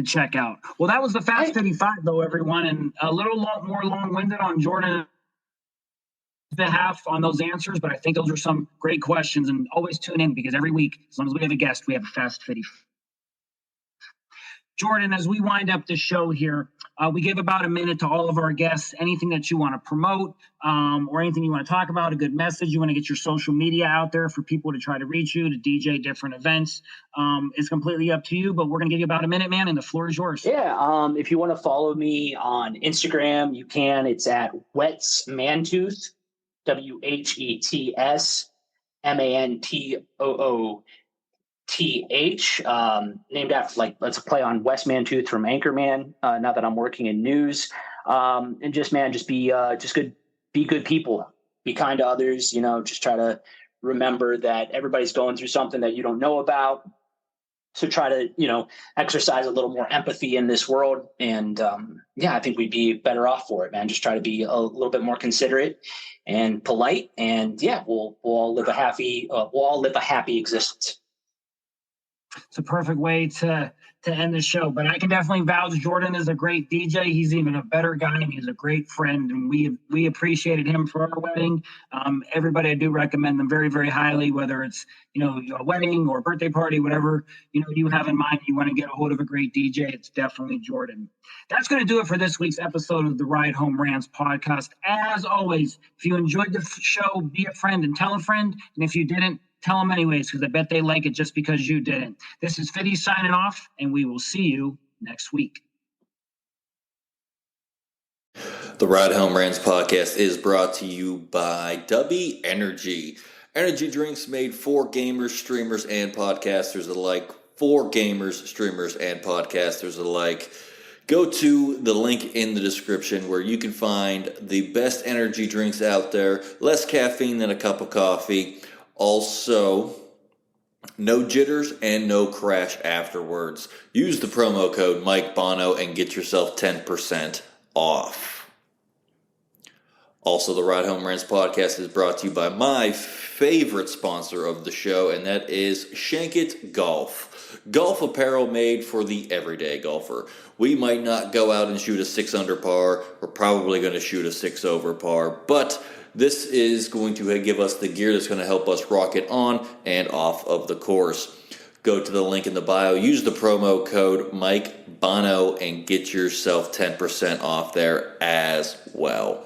check out. Well, that was the Fast 55, though, everyone, and a little more long-winded on Jordan's behalf on those answers, but I think those are some great questions, and always tune in because every week, as long as we have a guest, we have a Fast 55. Jordan, as we wind up the show here, we give about a minute to all of our guests. Anything that you want to promote or anything you want to talk about, a good message, you want to get your social media out there for people to try to reach you, to DJ different events. It's completely up to you, but we're going to give you about a minute, man, and the floor is yours. Yeah, if you want to follow me on Instagram, you can. It's at Whets Mantooth, WHETS MANTOOTH, named after, let's play on Wes Mantooth from Anchorman. Now that I'm working in news, and just be good people, be kind to others. Just try to remember that everybody's going through something that you don't know about. So try to exercise a little more empathy in this world, and I think we'd be better off for it, man. Just try to be a little bit more considerate and polite, and we'll all live a happy existence. It's a perfect way to end the show. But I can definitely vouch Jordan is a great DJ. He's even a better guy, and he's a great friend. And we appreciated him for our wedding. Everybody, I do recommend them very, very highly, whether it's, a wedding or a birthday party, whatever, you have in mind, you want to get a hold of a great DJ, it's definitely Jordan. That's going to do it for this week's episode of the Ride Home Rants podcast. As always, if you enjoyed the show, be a friend and tell a friend. And if you didn't, tell them anyways, because I bet they like it just because you didn't. This is Fiddy signing off, and we will see you next week. The Ride Home Rants podcast is brought to you by Dubby Energy. Energy drinks made for gamers, streamers, and podcasters alike. For gamers, streamers, and podcasters alike. Go to the link in the description where you can find the best energy drinks out there. Less caffeine than a cup of coffee. Also, no jitters and no crash afterwards. Use the promo code Mike Bono and get yourself 10% off. Also, the Ride Home Rants podcast is brought to you by my favorite sponsor of the show, and that is Shankit Golf. Golf apparel made for the everyday golfer. We might not go out and shoot a 6 under par. We're probably going to shoot a 6 over par, but this is going to give us the gear that's going to help us rock it on and off of the course. Go to the link in the bio, use the promo code Mike Bono, and get yourself 10% off there as well.